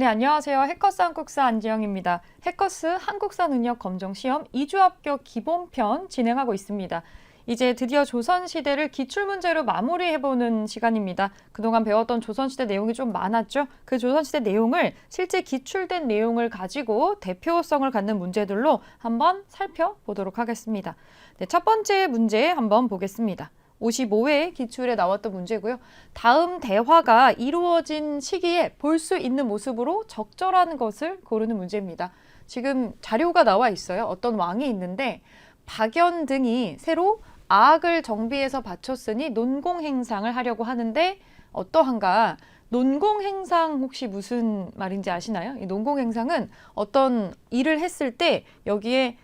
네, 안녕하세요. 해커스 한국사 안지영입니다. 해커스 한국사 능력 검정 시험 2주 합격 기본편 진행하고 있습니다. 이제 드디어 조선시대를 기출문제로 마무리해보는 시간입니다. 그동안 배웠던 조선시대 내용이 좀 많았죠? 그 조선시대 내용을 실제 기출된 내용을 가지고 대표성을 갖는 문제들로 한번 살펴보도록 하겠습니다. 네, 첫 번째 문제 한번 보겠습니다. 55회 기출에 나왔던 문제고요. 다음 대화가 이루어진 시기에 볼 수 있는 모습으로 적절한 것을 고르는 문제입니다. 지금 자료가 나와 있어요. 어떤 왕이 있는데 박연 등이 새로 아악을 정비해서 바쳤으니 논공행상을 하려고 하는데 어떠한가? 논공행상 혹시 무슨 말인지 아시나요? 이 논공행상은 어떤 일을 했을 때 여기에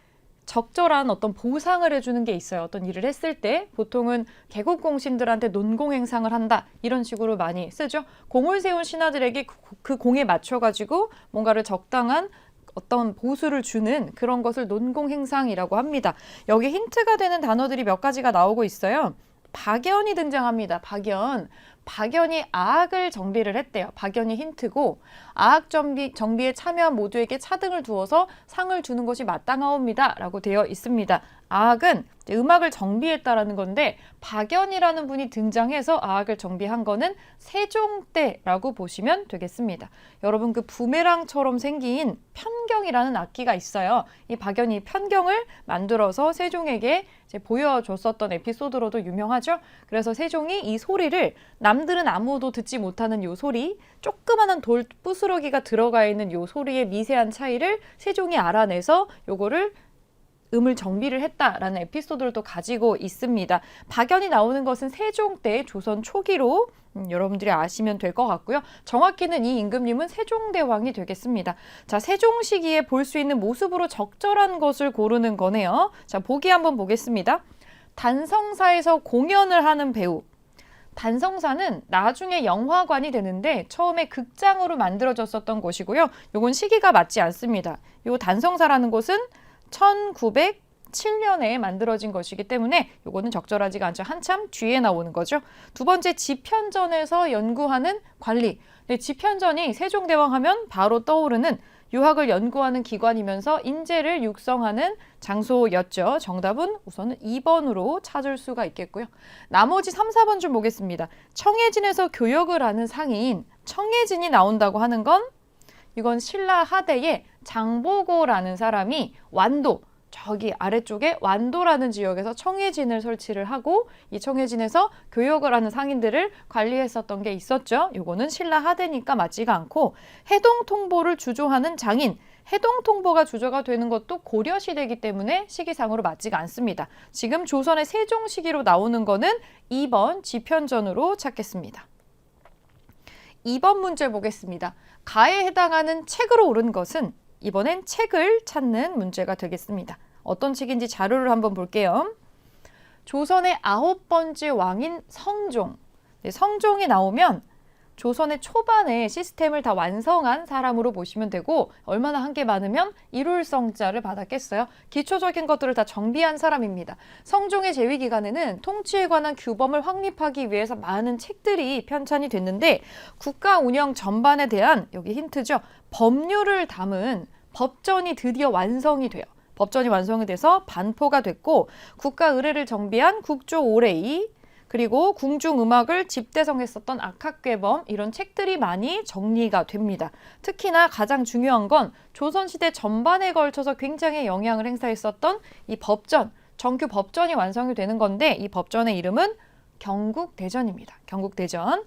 적절한 어떤 보상을 해주는 게 있어요. 어떤 일을 했을 때 보통은 계국공신들한테 논공행상을 한다 이런 식으로 많이 쓰죠. 공을 세운 신하들에게 그 공에 맞춰가지고 뭔가를 적당한 어떤 보수를 주는 그런 것을 논공행상이라고 합니다. 여기 힌트가 되는 단어들이 몇 가지가 나오고 있어요. 박연이 등장합니다. 박연이 아악을 정비를 했대요. 박연이 힌트고 아악 정비에 참여한 모두에게 차등을 두어서 상을 주는 것이 마땅하옵니다. 라고 되어 있습니다. 아악은 음악을 정비했다라는 건데 박연이라는 분이 등장해서 아악을 정비한 거는 세종 때라고 보시면 되겠습니다. 여러분 그 부메랑처럼 생긴 편경이라는 악기가 있어요. 이 박연이 편경을 만들어서 세종에게 이제 보여줬었던 에피소드로도 유명하죠. 그래서 세종이 이 소리를 남들은 아무도 듣지 못하는 요 소리, 조그마한 돌 부스러기가 들어가 있는 요 소리의 미세한 차이를 세종이 알아내서 요거를 음을 정비를 했다라는 에피소드를 또 가지고 있습니다. 박연이 나오는 것은 세종 때 조선 초기로 여러분들이 아시면 될 것 같고요. 정확히는 이 임금님은 세종대왕이 되겠습니다. 자, 세종 시기에 볼 수 있는 모습으로 적절한 것을 고르는 거네요. 자, 보기 한번 보겠습니다. 단성사에서 공연을 하는 배우. 단성사는 나중에 영화관이 되는데 처음에 극장으로 만들어졌었던 곳이고요. 요건 시기가 맞지 않습니다. 요 단성사라는 곳은 1907년에 만들어진 것이기 때문에 요거는 적절하지가 않죠. 한참 뒤에 나오는 거죠. 두 번째, 집현전에서 연구하는 관리. 네, 집현전이 세종대왕 하면 바로 떠오르는 유학을 연구하는 기관이면서 인재를 육성하는 장소였죠. 정답은 우선은 2번으로 찾을 수가 있겠고요. 나머지 3, 4번 좀 보겠습니다. 청해진에서 교역을 하는 상인 청해진이 나온다고 하는 건 이건 신라 하대의 장보고라는 사람이 완도, 저기 아래쪽에 완도라는 지역에서 청해진을 설치를 하고 이 청해진에서 교역을 하는 상인들을 관리했었던 게 있었죠. 이거는 신라 하대니까 맞지가 않고 해동통보를 주조하는 장인, 해동통보가 주조가 되는 것도 고려시대이기 때문에 시기상으로 맞지가 않습니다. 지금 조선의 세종 시기로 나오는 거는 2번 집현전으로 찾겠습니다. 2번 문제 보겠습니다. 가에 해당하는 책으로 옳은 것은 이번엔 책을 찾는 문제가 되겠습니다. 어떤 책인지 자료를 한번 볼게요. 조선의 9번째 왕인 성종. 네, 성종이 나오면 조선의 초반에 시스템을 다 완성한 사람으로 보시면 되고 얼마나 한 게 많으면 일울성자를 받았겠어요. 기초적인 것들을 다 정비한 사람입니다. 성종의 재위 기간에는 통치에 관한 규범을 확립하기 위해서 많은 책들이 편찬이 됐는데 국가 운영 전반에 대한 여기 힌트죠. 법률을 담은 법전이 드디어 완성이 돼요. 법전이 완성이 돼서 반포가 됐고 국가 의례를 정비한 국조오레이 그리고 궁중음악을 집대성했었던 악학괴범 이런 책들이 많이 정리가 됩니다. 특히나 가장 중요한 건 조선시대 전반에 걸쳐서 굉장히 영향을 행사했었던 이 법전, 정규 법전이 완성이 되는 건데 이 법전의 이름은 경국대전입니다. 경국대전.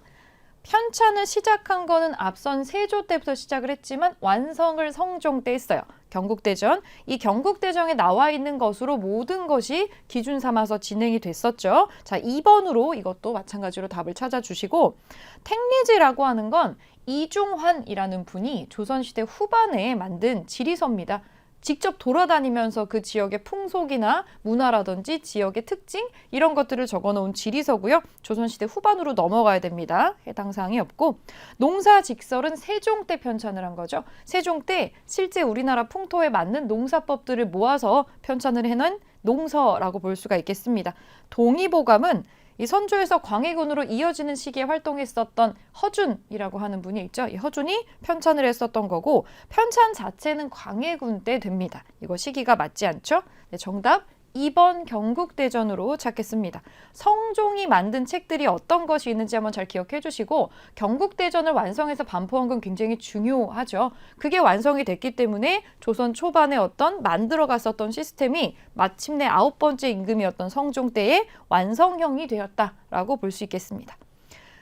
편찬을 시작한 거는 앞선 세조 때부터 시작을 했지만 완성을 성종 때 했어요. 경국대전. 이 경국대전에 나와 있는 것으로 모든 것이 기준 삼아서 진행이 됐었죠. 자, 2번으로 이것도 마찬가지로 답을 찾아주시고 택리지라고 하는 건 이중환이라는 분이 조선시대 후반에 만든 지리서입니다. 직접 돌아다니면서 그 지역의 풍속이나 문화라든지 지역의 특징 이런 것들을 적어놓은 지리서고요. 조선시대 후반으로 넘어가야 됩니다. 해당 사항이 없고 농사직설은 세종 때 편찬을 한 거죠. 세종 때 실제 우리나라 풍토에 맞는 농사법들을 모아서 편찬을 해놓은 농서라고 볼 수가 있겠습니다. 동의보감은 이 선조에서 광해군으로 이어지는 시기에 활동했었던 허준이라고 하는 분이 있죠. 이 허준이 편찬을 했었던 거고 편찬 자체는 광해군 때 됩니다. 이거 시기가 맞지 않죠? 네, 정답 2번 경국대전으로 찾겠습니다. 성종이 만든 책들이 어떤 것이 있는지 한번 잘 기억해 주시고 경국대전을 완성해서 반포한 건 굉장히 중요하죠. 그게 완성이 됐기 때문에 조선 초반에 어떤 만들어 갔었던 시스템이 마침내 9번째 임금이었던 성종 때의 완성형이 되었다라고 볼 수 있겠습니다.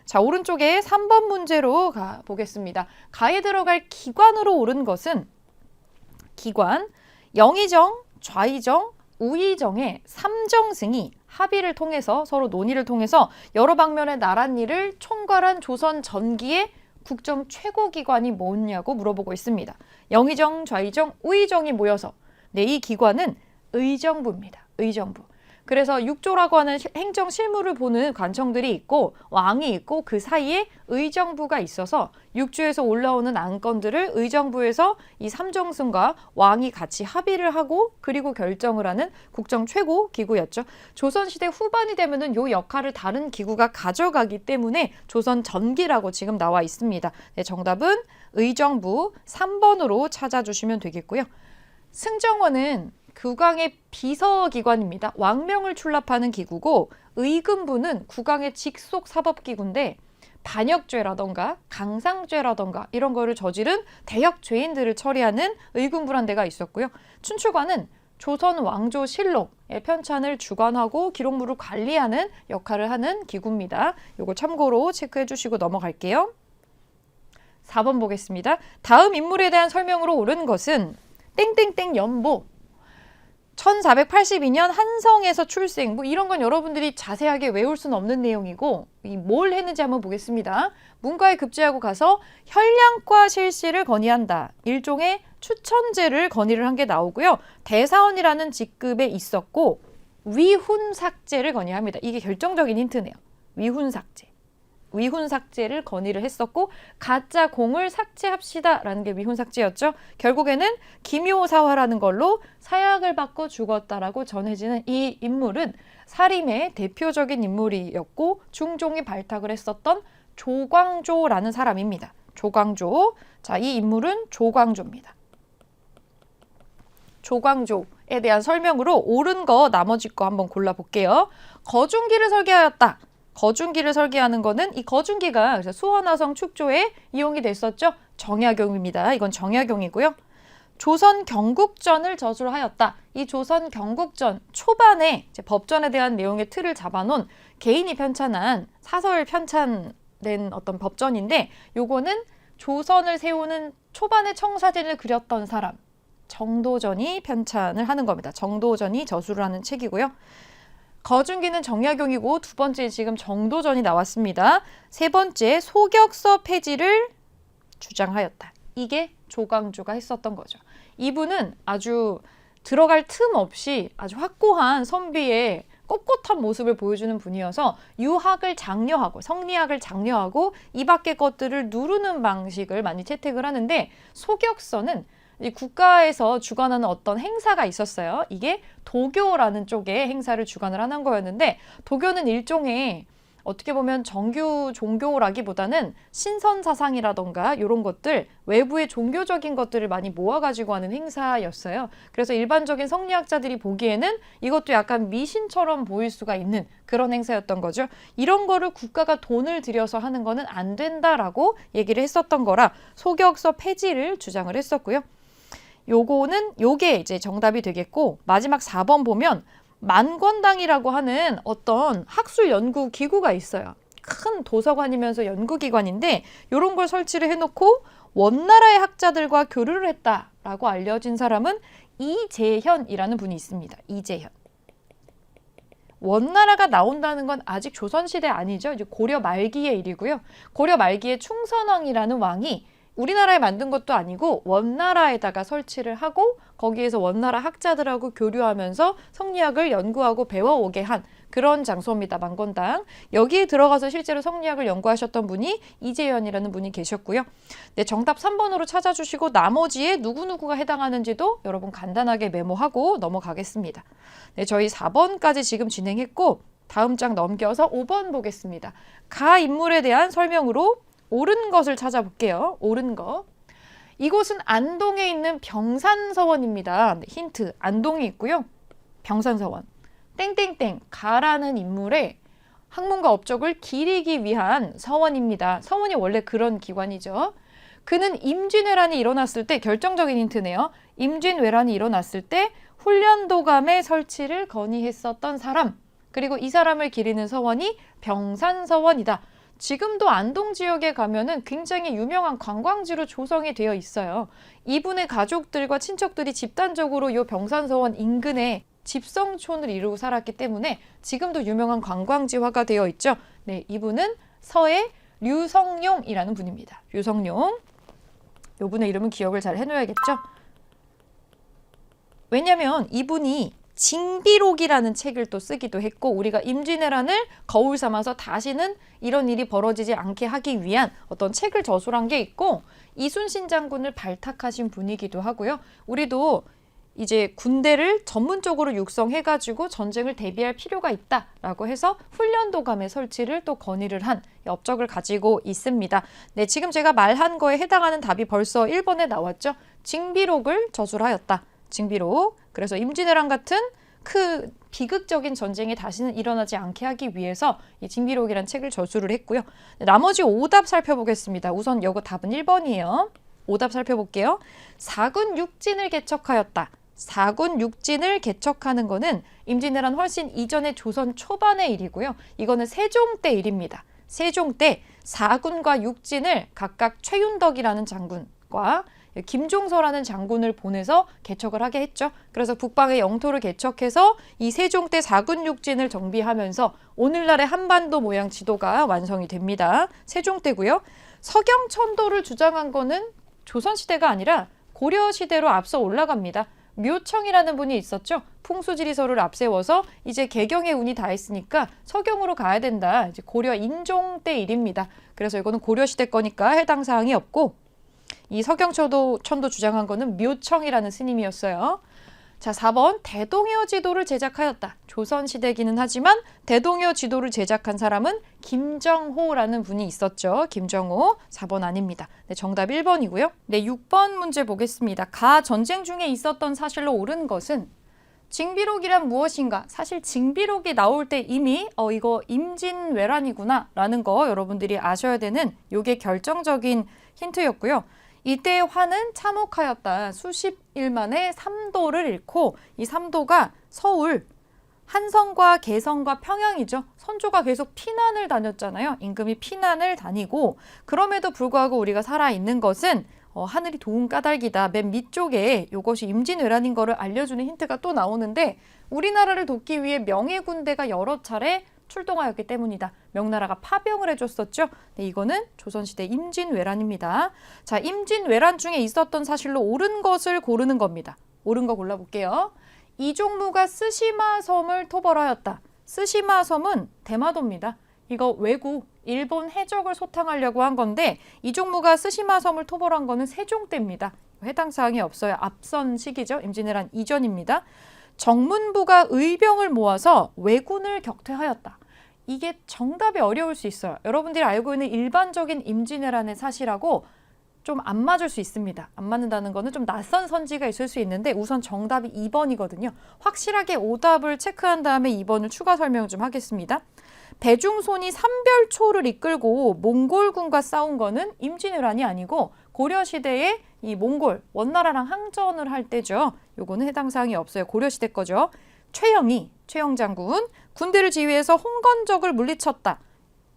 자, 오른쪽에 3번 문제로 가보겠습니다. 가에 들어갈 기관으로 옳은 것은 기관, 영의정, 좌의정, 우의정의 삼정승이 합의를 통해서 서로 논의를 통해서 여러 방면의 나랏일을 총괄한 조선 전기의 국정 최고기관이 뭐냐고 물어보고 있습니다. 영의정, 좌의정, 우의정이 모여서 이 기관은 의정부입니다. 의정부. 그래서 육조라고 하는 행정 실무를 보는 관청들이 있고 왕이 있고 그 사이에 의정부가 있어서 육주에서 올라오는 안건들을 의정부에서 이 삼정승과 왕이 같이 합의를 하고 그리고 결정을 하는 국정 최고 기구였죠. 조선시대 후반이 되면은 요 역할을 다른 기구가 가져가기 때문에 조선 전기라고 지금 나와 있습니다. 네, 정답은 의정부 3번으로 찾아주시면 되겠고요. 승정원은 국왕의 비서기관입니다. 왕명을 출납하는 기구고 의금부는 국왕의 직속 사법기구인데 반역죄라던가 강상죄라던가 이런 거를 저지른 대역 죄인들을 처리하는 의금부란 데가 있었고요. 춘추관은 조선 왕조실록의 편찬을 주관하고 기록물을 관리하는 역할을 하는 기구입니다. 이거 참고로 체크해 주시고 넘어갈게요. 4번 보겠습니다. 다음 인물에 대한 설명으로 옳은 것은 땡땡땡 연보 1482년 한성에서 출생, 이런 건 여러분들이 자세하게 외울 수는 없는 내용이고 뭘 했는지 한번 보겠습니다. 문과에 급제하고 가서 혈량과 실시를 건의한다. 일종의 추천제를 건의를 한 게 나오고요. 대사원이라는 직급에 있었고 위훈삭제를 건의합니다. 이게 결정적인 힌트네요. 위훈삭제. 위훈삭제를 건의를 했었고 가짜 공을 삭제합시다라는 게 위훈삭제였죠. 결국에는 기묘사화라는 걸로 사약을 받고 죽었다라고 전해지는 이 인물은 사림의 대표적인 인물이었고 중종이 발탁을 했었던 조광조라는 사람입니다. 조광조. 자, 이 인물은 조광조입니다. 조광조에 대한 설명으로 옳은 거 나머지 거 한번 골라볼게요. 거중기를 설계하였다. 거중기를 설계하는 거는 이 거중기가 수원화성 축조에 이용이 됐었죠. 정약용입니다. 이건 정약용이고요. 조선 경국전을 저술을 하였다. 이 조선 경국전 초반에 이제 법전에 대한 내용의 틀을 잡아놓은 개인이 편찬한 사설 편찬된 어떤 법전인데 요거는 조선을 세우는 초반에 청사진을 그렸던 사람 정도전이 편찬을 하는 겁니다. 정도전이 저술을 하는 책이고요. 거중기는 정약용이고 두 번째 지금 정도전이 나왔습니다. 세 번째 소격서 폐지를 주장하였다. 이게 조광조가 했었던 거죠. 이분은 아주 들어갈 틈 없이 아주 확고한 선비의 꼿꼿한 모습을 보여주는 분이어서 유학을 장려하고 성리학을 장려하고 이 밖의 것들을 누르는 방식을 많이 채택을 하는데 소격서는 이 국가에서 주관하는 어떤 행사가 있었어요. 이게 도교라는 쪽의 행사를 주관을 하는 거였는데 도교는 일종의 어떻게 보면 정규 종교라기보다는 신선 사상이라던가 이런 것들 외부의 종교적인 것들을 많이 모아가지고 하는 행사였어요. 그래서 일반적인 성리학자들이 보기에는 이것도 약간 미신처럼 보일 수가 있는 그런 행사였던 거죠. 이런 거를 국가가 돈을 들여서 하는 거는 안 된다라고 얘기를 했었던 거라 소격서 폐지를 주장을 했었고요. 요게 이제 정답이 되겠고 마지막 4번 보면 만권당이라고 하는 어떤 학술 연구 기구가 있어요. 큰 도서관이면서 연구기관인데 이런 걸 설치를 해놓고 원나라의 학자들과 교류를 했다라고 알려진 사람은 이재현이라는 분이 있습니다. 이재현. 원나라가 나온다는 건 아직 조선시대 아니죠. 이제 고려 말기의 일이고요. 고려 말기에 충선왕이라는 왕이 우리나라에 만든 것도 아니고 원나라에다가 설치를 하고 거기에서 원나라 학자들하고 교류하면서 성리학을 연구하고 배워오게 한 그런 장소입니다. 만권당. 여기에 들어가서 실제로 성리학을 연구하셨던 분이 이재현이라는 분이 계셨고요. 네, 정답 3번으로 찾아주시고 나머지에 누구누구가 해당하는지도 여러분 간단하게 메모하고 넘어가겠습니다. 네, 저희 4번까지 지금 진행했고 다음 장 넘겨서 5번 보겠습니다. 가 인물에 대한 설명으로 옳은 것을 찾아볼게요. 옳은 것. 이곳은 안동에 있는 병산서원입니다. 힌트, 안동에 있고요. 병산서원. 땡땡땡, 가라는 인물의 학문과 업적을 기리기 위한 서원입니다. 서원이 원래 그런 기관이죠. 그는 임진왜란이 일어났을 때, 결정적인 힌트네요. 임진왜란이 일어났을 때 훈련도감의 설치를 건의했었던 사람, 그리고 이 사람을 기리는 서원이 병산서원이다. 지금도 안동 지역에 가면은 굉장히 유명한 관광지로 조성이 되어 있어요. 이분의 가족들과 친척들이 집단적으로 이 병산서원 인근에 집성촌을 이루고 살았기 때문에 지금도 유명한 관광지화가 되어 있죠. 네, 이분은 서해 류성룡이라는 분입니다. 류성룡. 이분의 이름은 기억을 잘 해놓아야겠죠. 왜냐하면 이분이 징비록이라는 책을 또 쓰기도 했고, 우리가 임진왜란을 거울 삼아서 다시는 이런 일이 벌어지지 않게 하기 위한 어떤 책을 저술한 게 있고, 이순신 장군을 발탁하신 분이기도 하고요. 우리도 이제 군대를 전문적으로 육성해가지고 전쟁을 대비할 필요가 있다라고 해서 훈련도감의 설치를 또 건의를 한 업적을 가지고 있습니다. 네, 지금 제가 말한 거에 해당하는 답이 벌써 1번에 나왔죠. 징비록을 저술하였다. 징비록. 그래서 임진왜란 같은 비극적인 전쟁이 다시는 일어나지 않게 하기 위해서 이 징비록이라는 책을 저술을 했고요. 나머지 오답 살펴보겠습니다. 우선 이거 답은 1번이에요. 오답 살펴볼게요. 사군 육진을 개척하였다. 사군 육진을 개척하는 거는 임진왜란 훨씬 이전의 조선 초반의 일이고요. 이거는 세종 때 일입니다. 세종 때 사군과 육진을 각각 최윤덕이라는 장군과 김종서라는 장군을 보내서 개척을 하게 했죠. 그래서 북방의 영토를 개척해서 이 세종 때 사군 육진을 정비하면서 오늘날의 한반도 모양 지도가 완성이 됩니다. 세종 때고요. 서경천도를 주장한 거는 조선시대가 아니라 고려시대로 앞서 올라갑니다. 묘청이라는 분이 있었죠. 풍수지리서를 앞세워서 이제 개경의 운이 다 했으니까 서경으로 가야 된다. 이제 고려 인종 때 일입니다. 그래서 이거는 고려시대 거니까 해당 사항이 없고, 이 서경천도 주장한 거는 묘청이라는 스님이었어요. 자, 4번 대동여 지도를 제작하였다. 조선시대기는 하지만 대동여 지도를 제작한 사람은 김정호라는 분이 있었죠. 김정호. 4번 아닙니다. 네, 정답 1번이고요. 네, 6번 문제 보겠습니다. 가 전쟁 중에 있었던 사실로 옳은 것은 징비록이란 무엇인가? 사실 징비록이 나올 때 이미 이거 임진왜란이구나 라는 거 여러분들이 아셔야 되는 요게 결정적인 힌트였고요. 이때의 화는 참혹하였다. 수십 일 만에 삼도를 잃고, 이 삼도가 서울, 한성과 개성과 평양이죠. 선조가 계속 피난을 다녔잖아요. 임금이 피난을 다니고, 그럼에도 불구하고 우리가 살아있는 것은 하늘이 도운 까닭이다. 맨 밑쪽에 이것이 임진왜란인 거를 알려주는 힌트가 또 나오는데, 우리나라를 돕기 위해 명예군대가 여러 차례 출동하였기 때문이다. 명나라가 파병을 해줬었죠. 네, 이거는 조선시대 임진왜란입니다. 자, 임진왜란 중에 있었던 사실로 옳은 것을 고르는 겁니다. 옳은 거 골라볼게요. 이종무가 쓰시마 섬을 토벌하였다. 쓰시마 섬은 대마도입니다. 이거 왜구, 일본 해적을 소탕하려고 한 건데, 이종무가 쓰시마 섬을 토벌한 거는 세종 때입니다. 해당 사항이 없어요. 앞선 시기죠. 임진왜란 이전입니다. 정문부가 의병을 모아서 왜군을 격퇴하였다. 이게 정답이 어려울 수 있어요. 여러분들이 알고 있는 일반적인 임진왜란의 사실하고 좀 안 맞을 수 있습니다. 안 맞는다는 거는 좀 낯선 선지가 있을 수 있는데, 우선 정답이 2번이거든요. 확실하게 오답을 체크한 다음에 2번을 추가 설명 좀 하겠습니다. 배중손이 삼별초를 이끌고 몽골군과 싸운 거는 임진왜란이 아니고 고려시대에 이 몽골, 원나라랑 항전을 할 때죠. 요거는 해당 사항이 없어요. 고려시대 거죠. 최영 장군, 군대를 지휘해서 홍건적을 물리쳤다.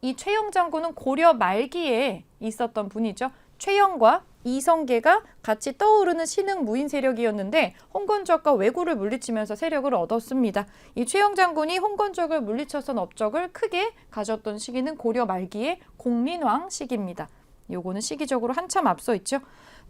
이 최영 장군은 고려 말기에 있었던 분이죠. 최영과 이성계가 같이 떠오르는 신흥 무인 세력이었는데 홍건적과 왜구를 물리치면서 세력을 얻었습니다. 이 최영 장군이 홍건적을 물리쳐선 업적을 크게 가졌던 시기는 고려 말기의 공민왕 시기입니다. 요거는 시기적으로 한참 앞서 있죠.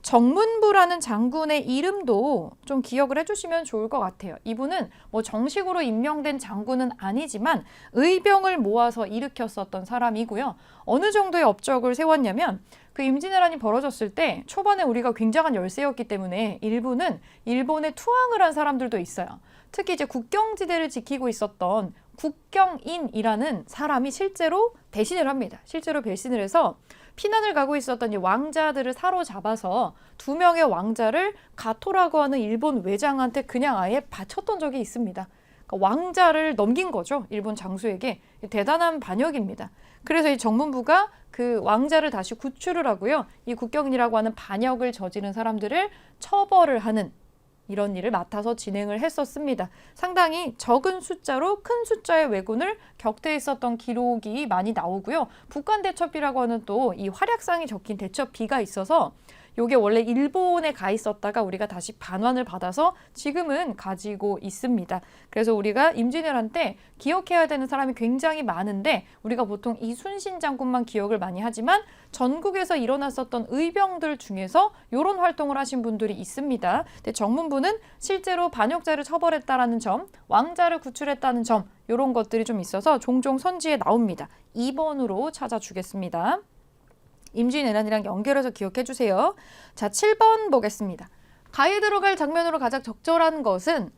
정문부라는 장군의 이름도 좀 기억을 해주시면 좋을 것 같아요. 이분은 뭐 정식으로 임명된 장군은 아니지만 의병을 모아서 일으켰었던 사람이고요. 어느 정도의 업적을 세웠냐면 그 임진왜란이 벌어졌을 때 초반에 우리가 굉장한 열세였기 때문에 일부는 일본에 투항을 한 사람들도 있어요. 특히 이제 국경지대를 지키고 있었던 국경인이라는 사람이 실제로 배신을 합니다. 실제로 배신을 해서 피난을 가고 있었던 이 왕자들을 사로잡아서 2명의 왕자를 가토라고 하는 일본 외장한테 그냥 아예 바쳤던 적이 있습니다. 그러니까 왕자를 넘긴 거죠. 일본 장수에게. 대단한 반역입니다. 그래서 이 정문부가 그 왕자를 다시 구출을 하고요. 이 국경이라고 하는 반역을 저지른 사람들을 처벌을 하는 이런 일을 맡아서 진행을 했었습니다. 상당히 적은 숫자로 큰 숫자의 왜군을 격퇴했었던 기록이 많이 나오고요. 북한대첩비라고 하는 또 이 활약상이 적힌 대첩비가 있어서 요게 원래 일본에 가 있었다가 우리가 다시 반환을 받아서 지금은 가지고 있습니다. 그래서 우리가 임진왜란 때 기억해야 되는 사람이 굉장히 많은데 우리가 보통 이순신 장군만 기억을 많이 하지만 전국에서 일어났었던 의병들 중에서 이런 활동을 하신 분들이 있습니다. 근데 정문부는 실제로 반역자를 처벌했다라는 점, 왕자를 구출했다는 점 이런 것들이 좀 있어서 종종 선지에 나옵니다. 2번으로 찾아주겠습니다. 임진왜란이랑 연결해서 기억해 주세요. 자, 7번 보겠습니다. 가에 들어갈 장면으로 가장 적절한 것은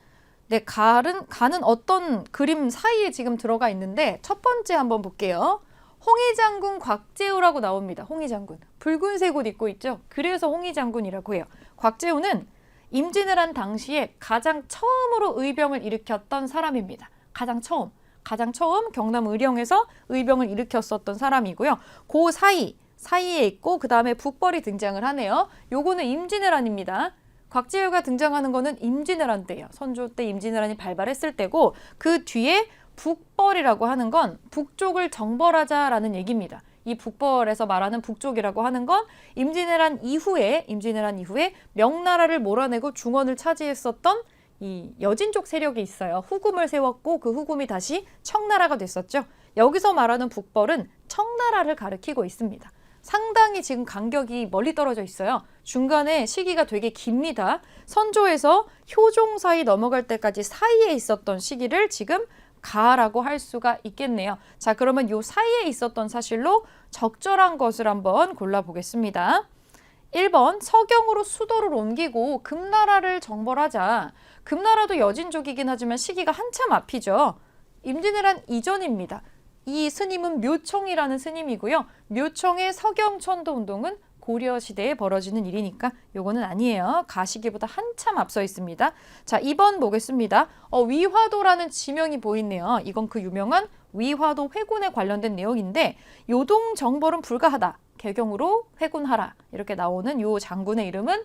가는 어떤 그림 사이에 지금 들어가 있는데 첫 번째 한번 볼게요. 홍의장군 곽재우라고 나옵니다. 홍의장군. 붉은색 옷 입고 있죠. 그래서 홍의장군이라고 해요. 곽재우는 임진왜란 당시에 가장 처음으로 의병을 일으켰던 사람입니다. 가장 처음 경남 의령에서 의병을 일으켰었던 사람이고요. 그 사이에 있고 그 다음에 북벌이 등장을 하네요. 요거는 임진왜란입니다. 곽재우가 등장하는 거는 임진왜란 때예요. 선조 때 임진왜란이 발발했을 때고 그 뒤에 북벌이라고 하는 건 북쪽을 정벌하자라는 얘기입니다. 이 북벌에서 말하는 북쪽이라고 하는 건 임진왜란 이후에 명나라를 몰아내고 중원을 차지했었던 이 여진족 세력이 있어요. 후금을 세웠고 그 후금이 다시 청나라가 됐었죠. 여기서 말하는 북벌은 청나라를 가리키고 있습니다. 상당히 지금 간격이 멀리 떨어져 있어요. 중간에 시기가 되게 깁니다. 선조에서 효종 사이 넘어갈 때까지 사이에 있었던 시기를 지금 가라고 할 수가 있겠네요. 자, 그러면 요 사이에 있었던 사실로 적절한 것을 한번 골라보겠습니다. 1번 서경으로 수도를 옮기고 금나라를 정벌하자. 금나라도 여진족이긴 하지만 시기가 한참 앞이죠. 임진왜란 이전입니다. 이 스님은 묘청이라는 스님이고요. 묘청의 서경천도 운동은 고려시대에 벌어지는 일이니까 요거는 아니에요. 가시기보다 한참 앞서 있습니다. 자, 2번 보겠습니다. 위화도라는 지명이 보이네요. 이건 그 유명한 위화도 회군에 관련된 내용인데 요동 정벌은 불가하다. 개경으로 회군하라. 이렇게 나오는 요 장군의 이름은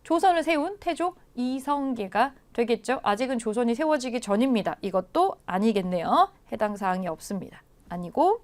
조선을 세운 태조 이성계가 되겠죠. 아직은 조선이 세워지기 전입니다. 이것도 아니겠네요. 해당 사항이 없습니다. 아니고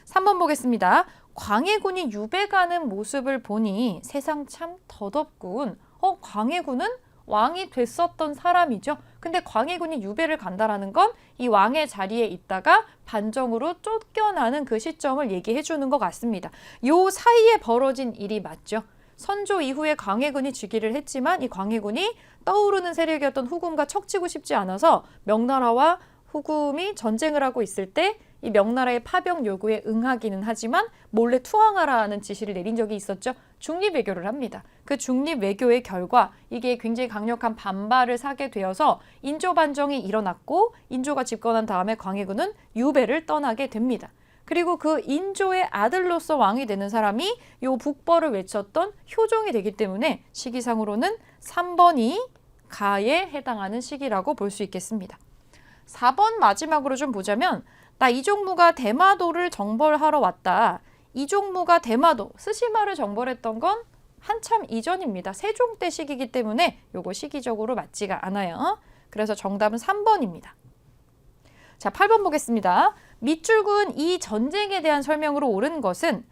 3번 보겠습니다. 광해군이 유배 가는 모습을 보니 세상 참 덧없군. 광해군은 왕이 됐었던 사람이죠. 근데 광해군이 유배를 간다라는 건 이 왕의 자리에 있다가 반정으로 쫓겨나는 그 시점을 얘기해 주는 것 같습니다. 요 사이에 벌어진 일이 맞죠. 선조 이후에 광해군이 즉위를 했지만 이 광해군이 떠오르는 세력이었던 후금과 척지고 싶지 않아서 명나라와 후금이 전쟁을 하고 있을 때 이 명나라의 파병 요구에 응하기는 하지만 몰래 투항하라는 지시를 내린 적이 있었죠. 중립외교를 합니다. 그 중립외교의 결과 이게 굉장히 강력한 반발을 사게 되어서 인조 반정이 일어났고 인조가 집권한 다음에 광해군은 유배를 떠나게 됩니다. 그리고 그 인조의 아들로서 왕이 되는 사람이 요 북벌을 외쳤던 효종이 되기 때문에 시기상으로는 3번이 가에 해당하는 시기라고 볼 수 있겠습니다. 4번 마지막으로 좀 보자면 나 이종무가 대마도를 정벌하러 왔다. 이종무가 대마도, 스시마를 정벌했던 건 한참 이전입니다. 세종 때 시기이기 때문에 요거 시기적으로 맞지가 않아요. 그래서 정답은 3번입니다. 자, 8번 보겠습니다. 밑줄 그은 이 전쟁에 대한 설명으로 옳은 것은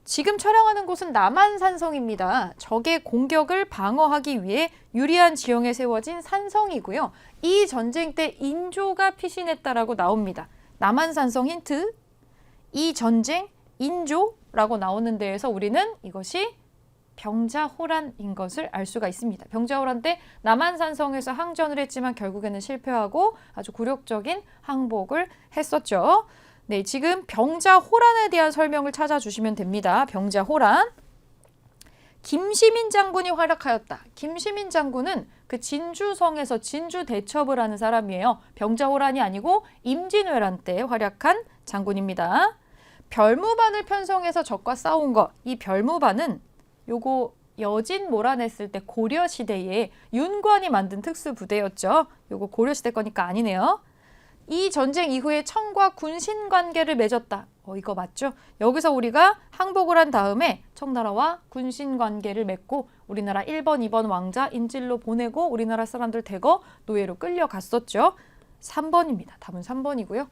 지금 촬영하는 곳은 남한산성입니다. 적의 공격을 방어하기 위해 유리한 지형에 세워진 산성이고요. 이 전쟁 때 인조가 피신했다라고 나옵니다. 남한산성 힌트, 이 전쟁 인조라고 나오는 데에서 우리는 이것이 병자호란인 것을 알 수가 있습니다. 병자호란 때 남한산성에서 항전을 했지만 결국에는 실패하고 아주 굴욕적인 항복을 했었죠. 네, 지금 병자호란에 대한 설명을 찾아주시면 됩니다. 병자호란. 김시민 장군이 활약하였다. 김시민 장군은 그 진주성에서 진주 대첩을 하는 사람이에요. 병자호란이 아니고 임진왜란 때 활약한 장군입니다. 별무반을 편성해서 적과 싸운 것. 이 별무반은 요거 여진 몰아냈을 때 고려시대에 윤관이 만든 특수부대였죠. 요거 고려시대 거니까 아니네요. 이 전쟁 이후에 청과 군신 관계를 맺었다. 이거 맞죠? 여기서 우리가 항복을 한 다음에 청나라와 군신 관계를 맺고 우리나라 1번, 2번 왕자 인질로 보내고 우리나라 사람들 대거 노예로 끌려갔었죠. 3번입니다. 답은 3번이고요.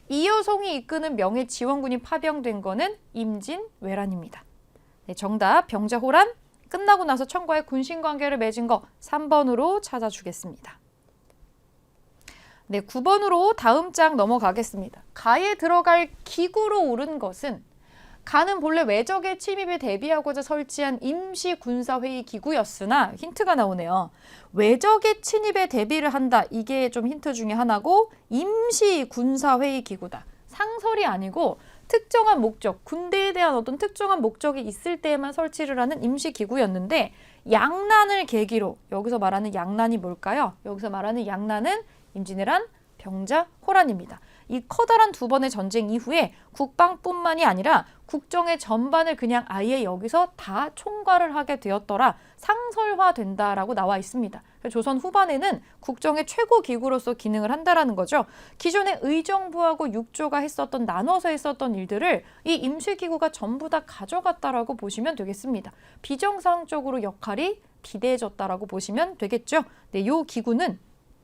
이여송이 이끄는 명예지원군이 파병된 거는 임진왜란입니다. 네, 정답 병자호란 끝나고 나서 청과의 군신 관계를 맺은 거 3번으로 찾아주겠습니다. 네, 9번으로 다음 장 넘어가겠습니다. 가에 들어갈 기구로 옳은 것은 가는 본래 외적의 침입에 대비하고자 설치한 임시군사회의 기구였으나 힌트가 나오네요. 외적의 침입에 대비를 한다. 이게 좀 힌트 중에 하나고 임시군사회의 기구다. 상설이 아니고 특정한 목적, 군대에 대한 어떤 특정한 목적이 있을 때에만 설치를 하는 임시기구였는데 양난을 계기로 여기서 말하는 양난이 뭘까요? 여기서 말하는 양난은 임진왜란, 병자호란입니다. 이 커다란 두 번의 전쟁 이후에 국방뿐만이 아니라 국정의 전반을 그냥 아예 여기서 다 총괄을 하게 되었더라. 상설화된다라고 나와 있습니다. 조선 후반에는 국정의 최고 기구로서 기능을 한다라는 거죠. 기존의 의정부하고 육조가 했었던 나눠서 했었던 일들을 이 임시기구가 전부 다 가져갔다라고 보시면 되겠습니다. 비정상적으로 역할이 비대해졌다라고 보시면 되겠죠. 네, 이 기구는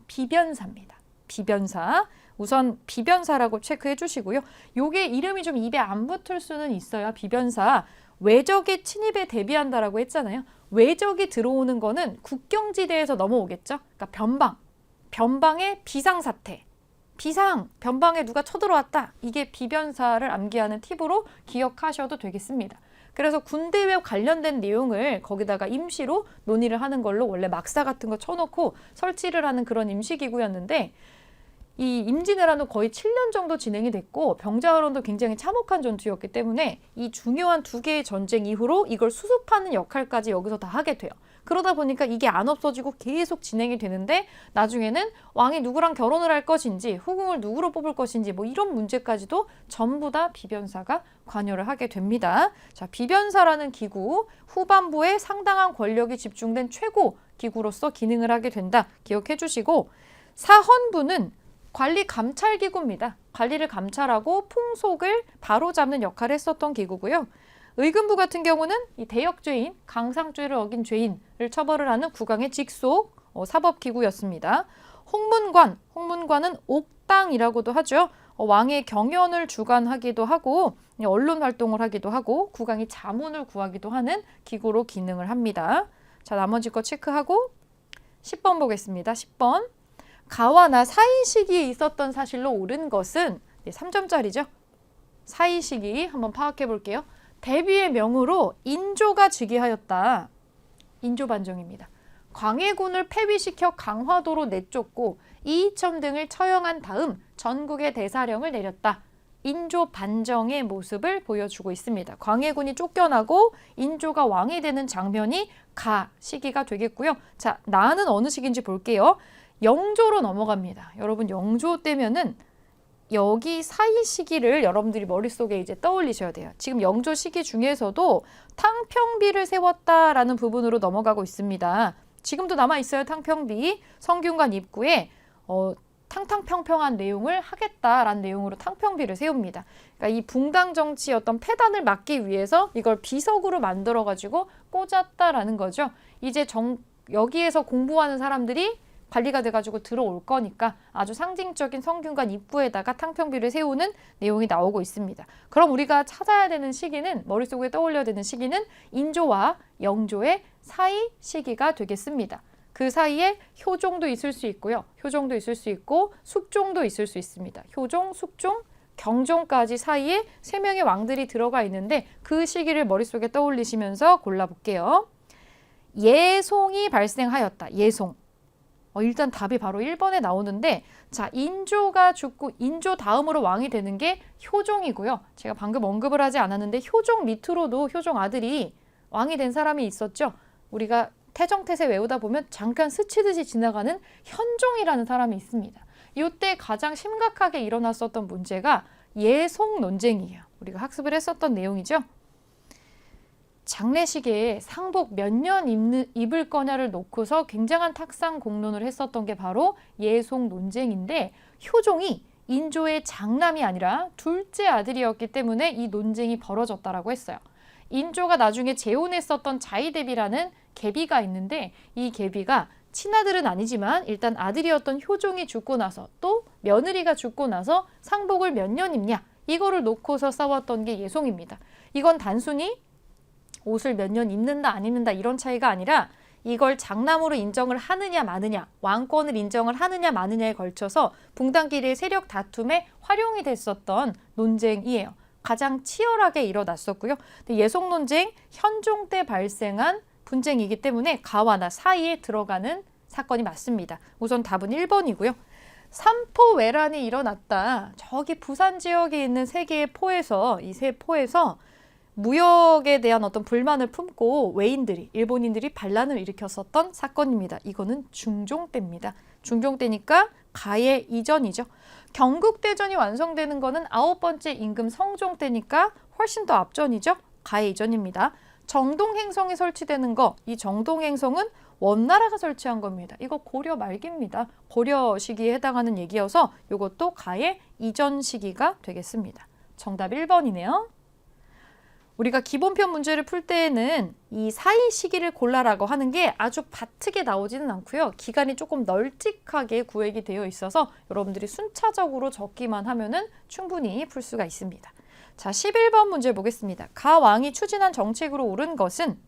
비변사입니다. 비변사. 우선 비변사라고 체크해 주시고요. 요게 이름이 좀 입에 안 붙을 수는 있어요. 비변사. 외적의 침입에 대비한다라고 했잖아요. 외적이 들어오는 거는 국경지대에서 넘어오겠죠. 그러니까 변방. 변방의 비상사태. 비상. 변방에 누가 쳐들어왔다. 이게 비변사를 암기하는 팁으로 기억하셔도 되겠습니다. 그래서 군대와 관련된 내용을 거기다가 임시로 논의를 하는 걸로 원래 막사 같은 거 쳐놓고 설치를 하는 그런 임시기구였는데 이 임진왜란은 거의 7년 정도 진행이 됐고 병자호란도 굉장히 참혹한 전투였기 때문에 이 중요한 두 개의 전쟁 이후로 이걸 수습하는 역할까지 여기서 다 하게 돼요. 그러다 보니까 이게 안 없어지고 계속 진행이 되는데 나중에는 왕이 누구랑 결혼을 할 것인지 후궁을 누구로 뽑을 것인지 뭐 이런 문제까지도 전부 다 비변사가 관여를 하게 됩니다. 자, 비변사라는 기구 후반부에 상당한 권력이 집중된 최고 기구로서 기능을 하게 된다. 기억해 주시고 사헌부는 관리 감찰 기구입니다. 관리를 감찰하고 풍속을 바로잡는 역할을 했었던 기구고요. 의금부 같은 경우는 이 대역죄인, 강상죄를 어긴 죄인을 처벌을 하는 국왕의 직속 사법기구였습니다. 홍문관은 옥당이라고도 하죠. 왕의 경연을 주관하기도 하고 언론 활동을 하기도 하고 국왕이 자문을 구하기도 하는 기구로 기능을 합니다. 자, 나머지 거 체크하고 10번 보겠습니다. 10번. 가와나 사이 시기에 있었던 사실로 옳은 것은 3점짜리죠. 사이 시기 한번 파악해 볼게요. 대비의 명으로 인조가 즉위하였다. 인조 반정입니다. 광해군을 폐위시켜 강화도로 내쫓고 이이첨 등을 처형한 다음 전국에 대사령을 내렸다. 인조 반정의 모습을 보여주고 있습니다. 광해군이 쫓겨나고 인조가 왕이 되는 장면이 가 시기가 되겠고요. 자, 나는 어느 시기인지 볼게요. 영조로 넘어갑니다. 여러분 영조 때면은 여기 사이 시기를 여러분들이 머릿속에 이제 떠올리셔야 돼요. 지금 영조 시기 중에서도 탕평비를 세웠다라는 부분으로 넘어가고 있습니다. 지금도 남아있어요. 탕평비. 성균관 입구에 탕탕평평한 내용을 하겠다라는 내용으로 탕평비를 세웁니다. 그러니까 이 붕당 정치의 어떤 폐단을 막기 위해서 이걸 비석으로 만들어가지고 꽂았다라는 거죠. 이제 여기에서 공부하는 사람들이 관리가 돼가지고 들어올 거니까 아주 상징적인 성균관 입구에다가 탕평비를 세우는 내용이 나오고 있습니다. 그럼 우리가 찾아야 되는 시기는 머릿속에 떠올려야 되는 시기는 인조와 영조의 사이 시기가 되겠습니다. 그 사이에 효종도 있을 수 있고요. 효종도 있을 수 있고 숙종도 있을 수 있습니다. 효종, 숙종, 경종까지 사이에 3명의 왕들이 들어가 있는데 그 시기를 머릿속에 떠올리시면서 골라볼게요. 예송이 발생하였다. 예송. 일단 답이 바로 1번에 나오는데, 자, 인조가 죽고 인조 다음으로 왕이 되는 게 효종이고요. 제가 방금 언급을 하지 않았는데 효종 밑으로도 효종 아들이 왕이 된 사람이 있었죠. 우리가 태정태세 외우다 보면 잠깐 스치듯이 지나가는 현종이라는 사람이 있습니다. 이때 가장 심각하게 일어났었던 문제가 예송 논쟁이에요. 우리가 학습을 했었던 내용이죠. 장례식에 상복 몇 년 입을 거냐를 놓고서 굉장한 탁상 공론을 했었던 게 바로 예송 논쟁인데, 효종이 인조의 장남이 아니라 둘째 아들이었기 때문에 이 논쟁이 벌어졌다라고 했어요. 인조가 나중에 재혼했었던 자이대비라는 계비가 있는데, 이 계비가 친아들은 아니지만 일단 아들이었던 효종이 죽고 나서 또 며느리가 죽고 나서 상복을 몇 년 입냐, 이거를 놓고서 싸웠던 게 예송입니다. 이건 단순히 옷을 몇 년 입는다 안 입는다 이런 차이가 아니라 이걸 장남으로 인정을 하느냐 마느냐, 왕권을 인정을 하느냐 마느냐에 걸쳐서 붕당끼리의 세력 다툼에 활용이 됐었던 논쟁이에요. 가장 치열하게 일어났었고요. 예송 논쟁, 현종 때 발생한 분쟁이기 때문에 가와 나 사이에 들어가는 사건이 맞습니다. 우선 답은 1번이고요. 삼포외란이 일어났다. 저기 부산 지역에 있는 세 개의 포에서, 이 세 포에서 무역에 대한 어떤 불만을 품고 외인들이, 일본인들이 반란을 일으켰었던 사건입니다. 이거는 중종 때입니다. 중종 때니까 가의 이전이죠. 경국대전이 완성되는 거는 9번째 임금 성종 때니까 훨씬 더 앞전이죠. 가의 이전입니다. 정동행성이 설치되는 거, 이 정동행성은 원나라가 설치한 겁니다. 이거 고려 말기입니다. 고려 시기에 해당하는 얘기여서 이것도 가의 이전 시기가 되겠습니다. 정답 1번이네요. 우리가 기본편 문제를 풀 때에는 이 사이 시기를 골라라고 하는 게 아주 바트게 나오지는 않고요. 기간이 조금 널찍하게 구획이 되어 있어서 여러분들이 순차적으로 적기만 하면은 충분히 풀 수가 있습니다. 자, 11번 문제 보겠습니다. 가 왕이 추진한 정책으로 옳은 것은?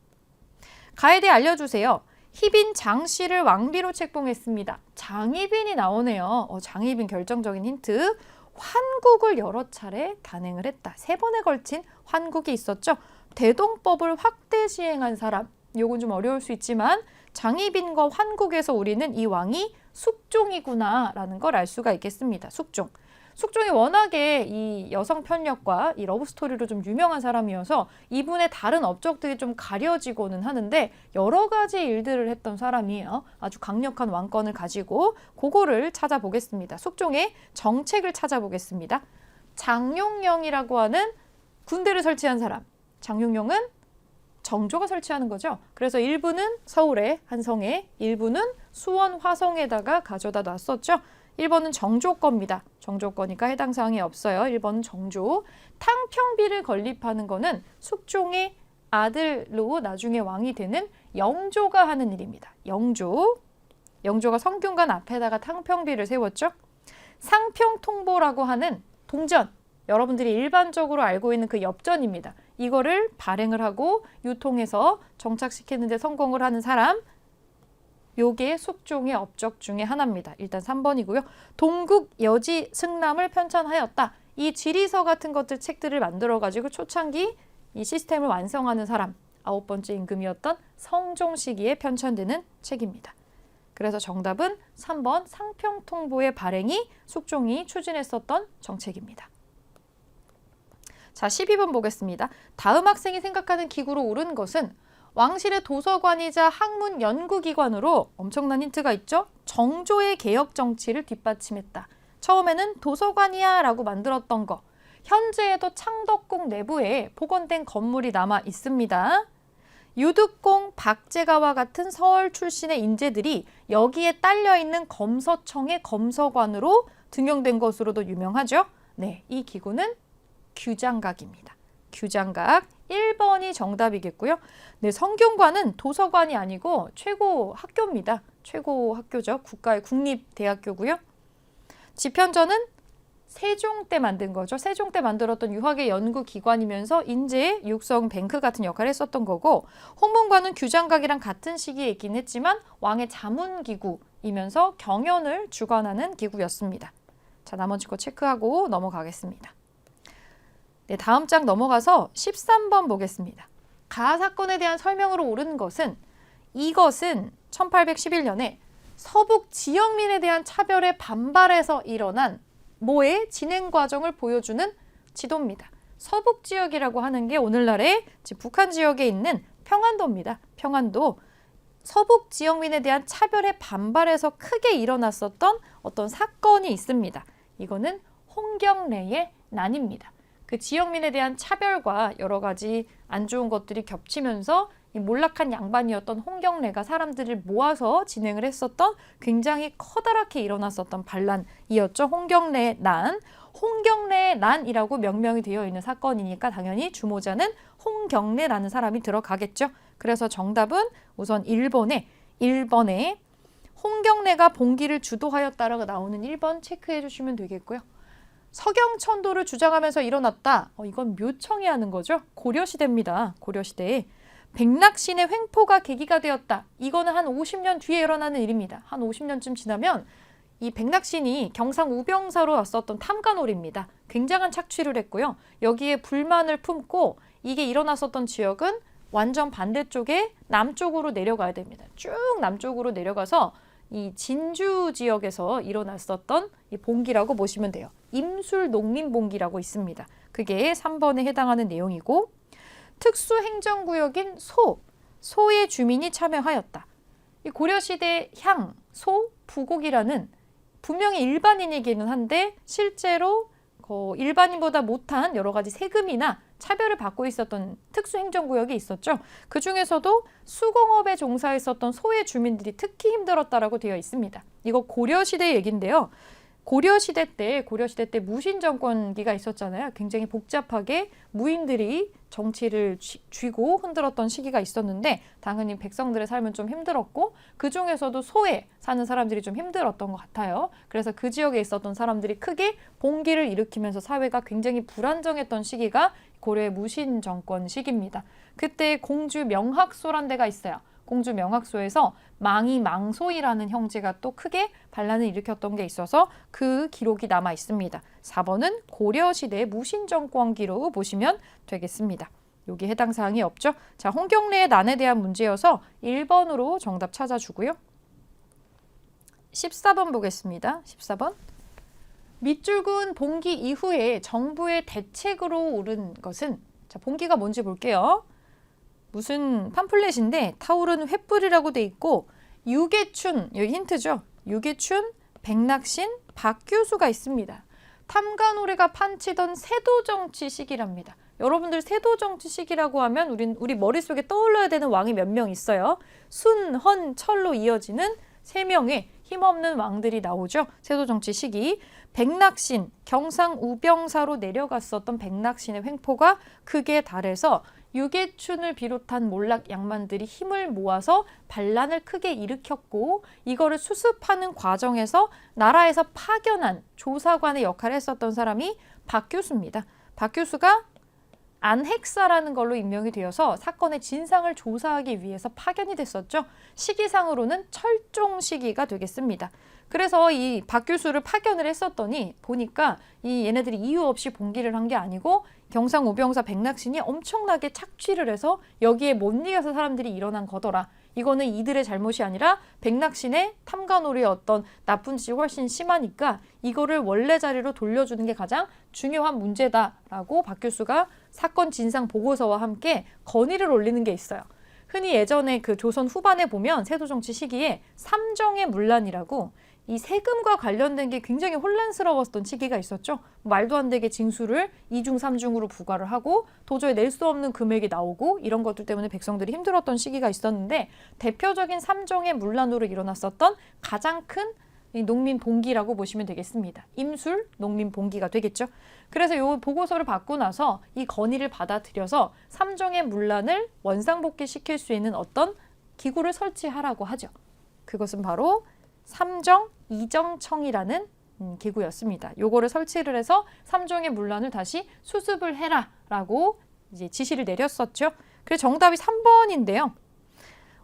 가에 대해 알려주세요. 희빈 장씨를 왕비로 책봉했습니다. 장희빈이 나오네요. 장희빈 결정적인 힌트. 환국을 여러 차례 단행을 했다. 3번에 걸친 환국이 있었죠. 대동법을 확대 시행한 사람. 요건 좀 어려울 수 있지만 장희빈과 환국에서 우리는 이 왕이 숙종이구나라는 걸 알 수가 있겠습니다. 숙종. 숙종이 워낙에 이 여성 편력과 이 러브스토리로 좀 유명한 사람이어서 이분의 다른 업적들이 좀 가려지고는 하는데 여러 가지 일들을 했던 사람이에요. 아주 강력한 왕권을 가지고 그거를 찾아보겠습니다. 숙종의 정책을 찾아보겠습니다. 장용령이라고 하는 군대를 설치한 사람. 장용령은 정조가 설치하는 거죠. 그래서 일부는 서울의 한 성에, 일부는 수원 화성에다가 가져다 놨었죠. 1번은 정조 겁니다. 정조 거니까 해당 사항이 없어요. 1번은 정조. 탕평비를 건립하는 거는 숙종의 아들로 나중에 왕이 되는 영조가 하는 일입니다. 영조. 영조가 성균관 앞에다가 탕평비를 세웠죠. 상평통보라고 하는 동전. 여러분들이 일반적으로 알고 있는 그 엽전입니다. 이거를 발행을 하고 유통해서 정착시키는 데 성공을 하는 사람. 요게 숙종의 업적 중에 하나입니다. 일단 3번이고요. 동국 여지 승남을 편찬하였다. 이 지리서 같은 것들 책들을 만들어가지고 초창기 이 시스템을 완성하는 사람. 9번째 임금이었던 성종 시기에 편찬되는 책입니다. 그래서 정답은 3번 상평통보의 발행이 숙종이 추진했었던 정책입니다. 자, 12번 보겠습니다. 다음 학생이 생각하는 기구로 옳은 것은? 왕실의 도서관이자 학문 연구기관으로 엄청난 힌트가 있죠. 정조의 개혁 정치를 뒷받침했다. 처음에는 도서관이야 라고 만들었던 거. 현재에도 창덕궁 내부에 복원된 건물이 남아 있습니다. 유득공, 박제가와 같은 서울 출신의 인재들이 여기에 딸려있는 검서청의 검서관으로 등용된 것으로도 유명하죠. 네, 이 기구는 규장각입니다. 규장각 1번이 정답이겠고요. 네, 성균관은 도서관이 아니고 최고 학교입니다. 최고 학교죠. 국가의 국립대학교고요. 집현전은 세종 때 만든 거죠. 세종 때 만들었던 유학의 연구기관이면서 인재, 육성, 뱅크 같은 역할을 했었던 거고, 홍문관은 규장각이랑 같은 시기에 있긴 했지만 왕의 자문기구이면서 경연을 주관하는 기구였습니다. 자, 나머지 거 체크하고 넘어가겠습니다. 네, 다음 장 넘어가서 13번 보겠습니다. 가 사건에 대한 설명으로 옳은 것은? 이것은 1811년에 서북 지역민에 대한 차별에 반발해서 일어난 뭐의 진행 과정을 보여주는 지도입니다. 서북 지역이라고 하는 게 오늘날의 북한 지역에 있는 평안도입니다. 평안도. 서북 지역민에 대한 차별에 반발해서 크게 일어났었던 어떤 사건이 있습니다. 이거는 홍경래의 난입니다. 그 지역민에 대한 차별과 여러 가지 안 좋은 것들이 겹치면서 이 몰락한 양반이었던 홍경래가 사람들을 모아서 진행을 했었던 굉장히 커다랗게 일어났었던 반란이었죠. 홍경래의 난. 홍경래의 난이라고 명명이 되어 있는 사건이니까 당연히 주모자는 홍경래라는 사람이 들어가겠죠. 그래서 정답은 우선 1번에 홍경래가 봉기를 주도하였다라고 나오는 1번 체크해 주시면 되겠고요. 서경천도를 주장하면서 일어났다. 이건 묘청이 하는 거죠. 고려시대입니다. 고려시대에. 백낙신의 횡포가 계기가 되었다. 이거는 한 50년 뒤에 일어나는 일입니다. 한 50년쯤 지나면 이 백낙신이 경상 우병사로 왔었던 탐관오리입니다. 굉장한 착취를 했고요. 여기에 불만을 품고 이게 일어났었던 지역은 완전 반대쪽에 남쪽으로 내려가야 됩니다. 쭉 남쪽으로 내려가서 이 진주 지역에서 일어났었던 이 봉기라고 보시면 돼요. 임술 농민봉기라고 있습니다. 그게 3번에 해당하는 내용이고 특수행정구역인 소의 주민이 참여하였다. 이 고려시대 향, 소, 부곡이라는 분명히 일반인이기는 한데 실제로 일반인보다 못한 여러 가지 세금이나 차별을 받고 있었던 특수행정구역이 있었죠. 그 중에서도 수공업에 종사했었던 소의 주민들이 특히 힘들었다라고 되어 있습니다. 이거 고려시대 얘기인데요. 고려시대 때 무신정권기가 있었잖아요. 굉장히 복잡하게 무인들이 정치를 쥐고 흔들었던 시기가 있었는데 당연히 백성들의 삶은 좀 힘들었고 그 중에서도 소에 사는 사람들이 좀 힘들었던 것 같아요. 그래서 그 지역에 있었던 사람들이 크게 봉기를 일으키면서 사회가 굉장히 불안정했던 시기가 고려의 무신정권 시기입니다. 그때 공주 명학소란 데가 있어요. 공주 명학소에서 망이망소이라는 형제가 또 크게 반란을 일으켰던 게 있어서 그 기록이 남아 있습니다. 4번은 고려시대 무신정권기로 보시면 되겠습니다. 여기 해당 사항이 없죠. 자, 홍경래의 난에 대한 문제여서 1번으로 정답 찾아주고요. 14번 보겠습니다. 14번. 밑줄 그은 봉기 이후에 정부의 대책으로 오른 것은, 자, 봉기가 뭔지 볼게요. 무슨 팜플렛인데 타오르는 횃불이라고 돼 있고 유계춘, 여기 힌트죠. 유계춘, 백낙신, 박규수가 있습니다. 탐관오리가 판치던 세도정치 시기랍니다. 여러분들 세도정치 시기라고 하면 우리 머릿속에 떠올려야 되는 왕이 몇 명 있어요. 순, 헌, 철로 이어지는 3명의 힘없는 왕들이 나오죠. 세도정치 시기. 백낙신, 경상 우병사로 내려갔었던 백낙신의 횡포가 크게 달해서 유계춘을 비롯한 몰락 양반들이 힘을 모아서 반란을 크게 일으켰고 이거를 수습하는 과정에서 나라에서 파견한 조사관의 역할을 했었던 사람이 박규수입니다. 박규수가 안핵사라는 걸로 임명이 되어서 사건의 진상을 조사하기 위해서 파견이 됐었죠. 시기상으로는 철종 시기가 되겠습니다. 그래서 이 박규수를 파견을 했었더니 보니까 얘네들이 이유 없이 봉기를 한 게 아니고 경상 우병사 백낙신이 엄청나게 착취를 해서 여기에 못 이겨서 사람들이 일어난 거더라. 이거는 이들의 잘못이 아니라 백낙신의 탐관오리의 어떤 나쁜 짓이 훨씬 심하니까 이거를 원래 자리로 돌려주는 게 가장 중요한 문제다라고 박규수가 사건 진상 보고서와 함께 건의를 올리는 게 있어요. 흔히 예전에 그 조선 후반에 보면 세도정치 시기에 삼정의 문란이라고 이 세금과 관련된 게 굉장히 혼란스러웠던 시기가 있었죠. 말도 안 되게 징수를 2중, 3중으로 부과를 하고 도저히 낼 수 없는 금액이 나오고 이런 것들 때문에 백성들이 힘들었던 시기가 있었는데 대표적인 삼정의 문란으로 일어났었던 가장 큰 농민 봉기라고 보시면 되겠습니다. 임술 농민 봉기가 되겠죠. 그래서 이 보고서를 받고 나서 이 건의를 받아들여서 삼정의 문란을 원상복귀시킬 수 있는 어떤 기구를 설치하라고 하죠. 그것은 바로 삼정 이정청이라는 기구였습니다. 요거를 설치를 해서 삼정의 문란을 다시 수습을 해라라고 이제 지시를 내렸었죠. 그래서 정답이 3번인데요.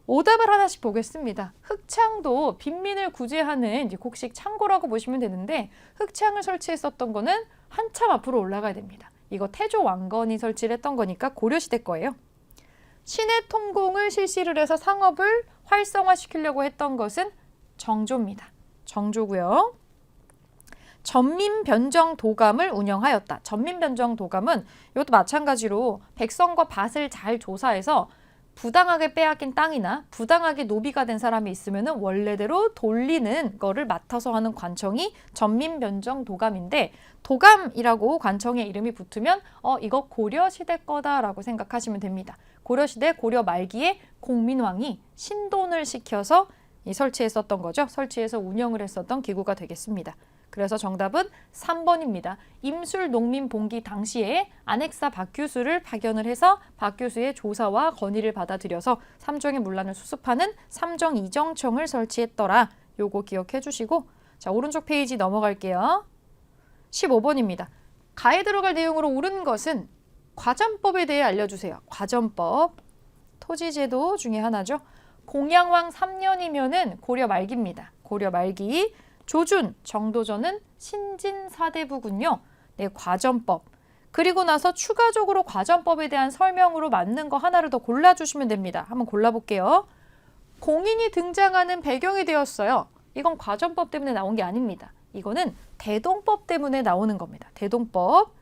오답을 하나씩 보겠습니다. 흑창도 빈민을 구제하는 이제 곡식 창고라고 보시면 되는데 흑창을 설치했었던 거는 한참 앞으로 올라가야 됩니다. 이거 태조 왕건이 설치를 했던 거니까 고려시대 거예요. 시내 통공을 실시를 해서 상업을 활성화시키려고 했던 것은 정조입니다. 정조고요. 전민변정도감을 운영하였다. 전민변정도감은 이것도 마찬가지로 백성과 밭을 잘 조사해서 부당하게 빼앗긴 땅이나 부당하게 노비가 된 사람이 있으면 원래대로 돌리는 거를 맡아서 하는 관청이 전민변정도감인데, 도감이라고 관청의 이름이 붙으면 이거 고려시대 거다라고 생각하시면 됩니다. 고려시대 고려 말기에 공민왕이 신돈을 시켜서 설치했었던 거죠. 설치해서 운영을 했었던 기구가 되겠습니다. 그래서 정답은 3번입니다. 임술농민봉기 당시에 안핵사 박규수를 파견을 해서 박규수의 조사와 건의를 받아들여서 삼정의 문란을 수습하는 삼정이정청을 설치했더라. 요거 기억해 주시고, 자, 오른쪽 페이지 넘어갈게요. 15번입니다. 가에 들어갈 내용으로 옳은 것은 과전법에 대해 알려주세요. 과전법, 토지제도 중에 하나죠. 공양왕 3년이면은 고려 말기입니다. 고려 말기. 조준, 정도전은 신진사대부군요. 네, 과전법. 그리고 나서 추가적으로 과전법에 대한 설명으로 맞는 거 하나를 더 골라주시면 됩니다. 한번 골라볼게요. 공인이 등장하는 배경이 되었어요. 이건 과전법 때문에 나온 게 아닙니다. 이거는 대동법 때문에 나오는 겁니다. 대동법.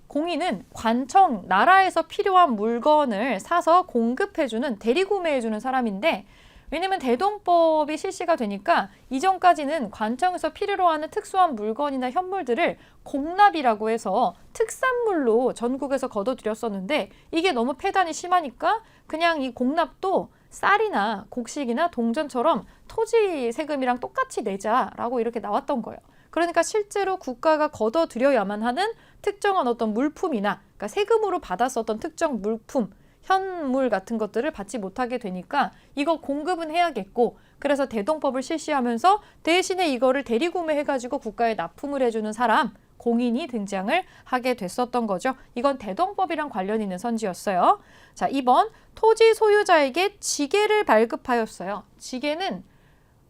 공인은 관청, 나라에서 필요한 물건을 사서 공급해주는, 대리구매해주는 사람인데, 왜냐면 대동법이 실시가 되니까 이전까지는 관청에서 필요로 하는 특수한 물건이나 현물들을 공납이라고 해서 특산물로 전국에서 거둬들였었는데, 이게 너무 폐단이 심하니까 그냥 이 공납도 쌀이나 곡식이나 동전처럼 토지 세금이랑 똑같이 내자라고 이렇게 나왔던 거예요. 그러니까 실제로 국가가 거둬들여야만 하는 특정한 어떤 물품이나, 그러니까 세금으로 받았었던 특정 물품, 현물 같은 것들을 받지 못하게 되니까 이거 공급은 해야겠고, 그래서 대동법을 실시하면서 대신에 이거를 대리구매해가지고 국가에 납품을 해주는 사람, 공인이 등장을 하게 됐었던 거죠. 이건 대동법이랑 관련 있는 선지였어요. 자, 2번 토지 소유자에게 지계를 발급하였어요. 지계는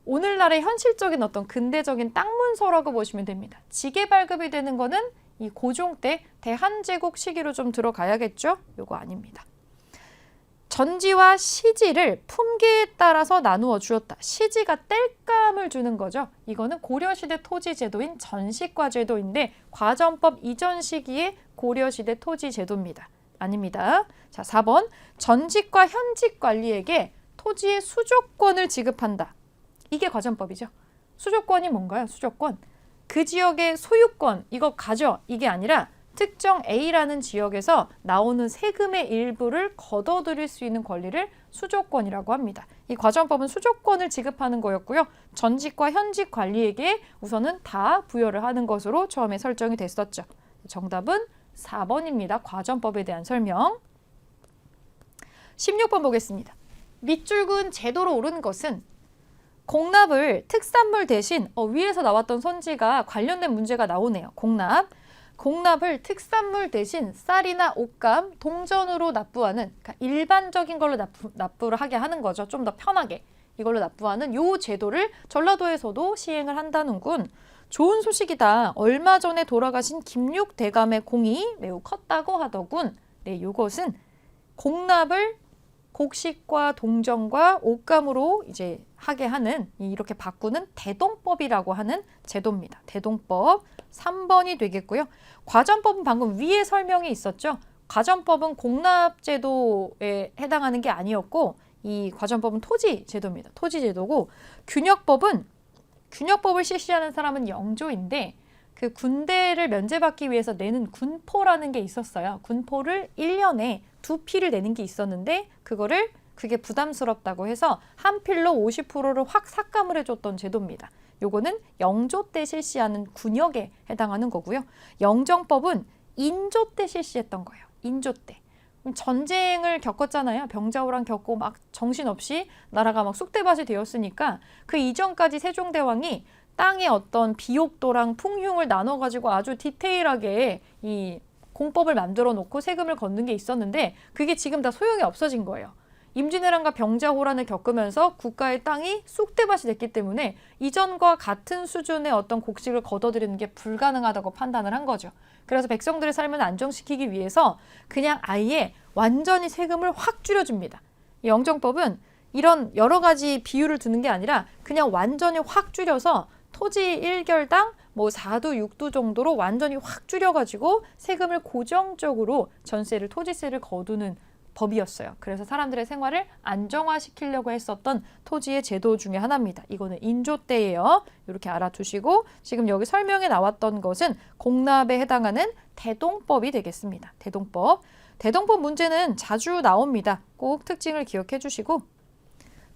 오늘날의 현실적인 어떤 근대적인 땅 문서라고 보시면 됩니다. 지계 발급이 되는 거는 이 고종 때 대한제국 시기로 좀 들어가야겠죠? 요거 아닙니다. 전지와 시지를 품계에 따라서 나누어 주었다. 시지가 땔감을 주는 거죠. 이거는 고려시대 토지제도인 전시과제도인데 과전법 이전 시기의 고려시대 토지제도입니다. 아닙니다. 자, 4번 전직과 현직 관리에게 토지의 수조권을 지급한다. 이게 과전법이죠. 수조권이 뭔가요? 수조권. 그 지역의 소유권, 이거 가져. 이게 아니라 특정 A라는 지역에서 나오는 세금의 일부를 거둬들일 수 있는 권리를 수조권이라고 합니다. 이 과전법은 수조권을 지급하는 거였고요. 전직과 현직 관리에게 우선은 다 부여를 하는 것으로 처음에 설정이 됐었죠. 정답은 4번입니다. 과전법에 대한 설명. 16번 보겠습니다. 밑줄근 제도로 옳은 것은 공납을 특산물 대신 위에서 나왔던 선지가 관련된 문제가 나오네요. 공납을 특산물 대신 쌀이나 옷감, 동전으로 납부하는, 그러니까 일반적인 걸로 납부를 하게 하는 거죠. 좀 더 편하게 이걸로 납부하는 요 제도를 전라도에서도 시행을 한다는군. 좋은 소식이다. 얼마 전에 돌아가신 김육대감의 공이 매우 컸다고 하더군. 네, 요것은 공납을 곡식과 동전과 옷감으로 이제 하게 하는, 이렇게 바꾸는 대동법이라고 하는 제도입니다. 대동법 3번이 되겠고요. 과전법은 방금 위에 설명이 있었죠. 과전법은 공납제도에 해당하는 게 아니었고, 이 과전법은 토지제도입니다. 토지제도고, 균역법을 실시하는 사람은 영조인데, 그 군대를 면제받기 위해서 내는 군포라는 게 있었어요. 군포를 1년에 2필을 내는 게 있었는데 그게 부담스럽다고 해서 한 필로 50%를 확 삭감을 해줬던 제도입니다. 요거는 영조 때 실시하는 군역에 해당하는 거고요. 영정법은 인조 때 실시했던 거예요. 인조 때. 전쟁을 겪었잖아요. 병자호란 겪고 막 정신없이 나라가 막 쑥대밭이 되었으니까 그 이전까지 세종대왕이 땅의 어떤 비옥도랑 풍흉을 나눠가지고 아주 디테일하게 이 공법을 만들어 놓고 세금을 걷는 게 있었는데 그게 지금 다 소용이 없어진 거예요. 임진왜란과 병자호란을 겪으면서 국가의 땅이 쑥대밭이 됐기 때문에 이전과 같은 수준의 어떤 곡식을 거둬들이는 게 불가능하다고 판단을 한 거죠. 그래서 백성들의 삶을 안정시키기 위해서 그냥 아예 완전히 세금을 확 줄여줍니다. 이 영정법은 이런 여러 가지 비율을 두는 게 아니라 그냥 완전히 확 줄여서 토지 1결당 뭐 4두, 6두 정도로 완전히 확 줄여가지고 세금을 고정적으로 전세를, 토지세를 거두는 법이었어요. 그래서 사람들의 생활을 안정화시키려고 했었던 토지의 제도 중에 하나입니다. 이거는 인조 때예요. 이렇게 알아두시고 지금 여기 설명에 나왔던 것은 공납에 해당하는 대동법이 되겠습니다. 대동법. 대동법 문제는 자주 나옵니다. 꼭 특징을 기억해 주시고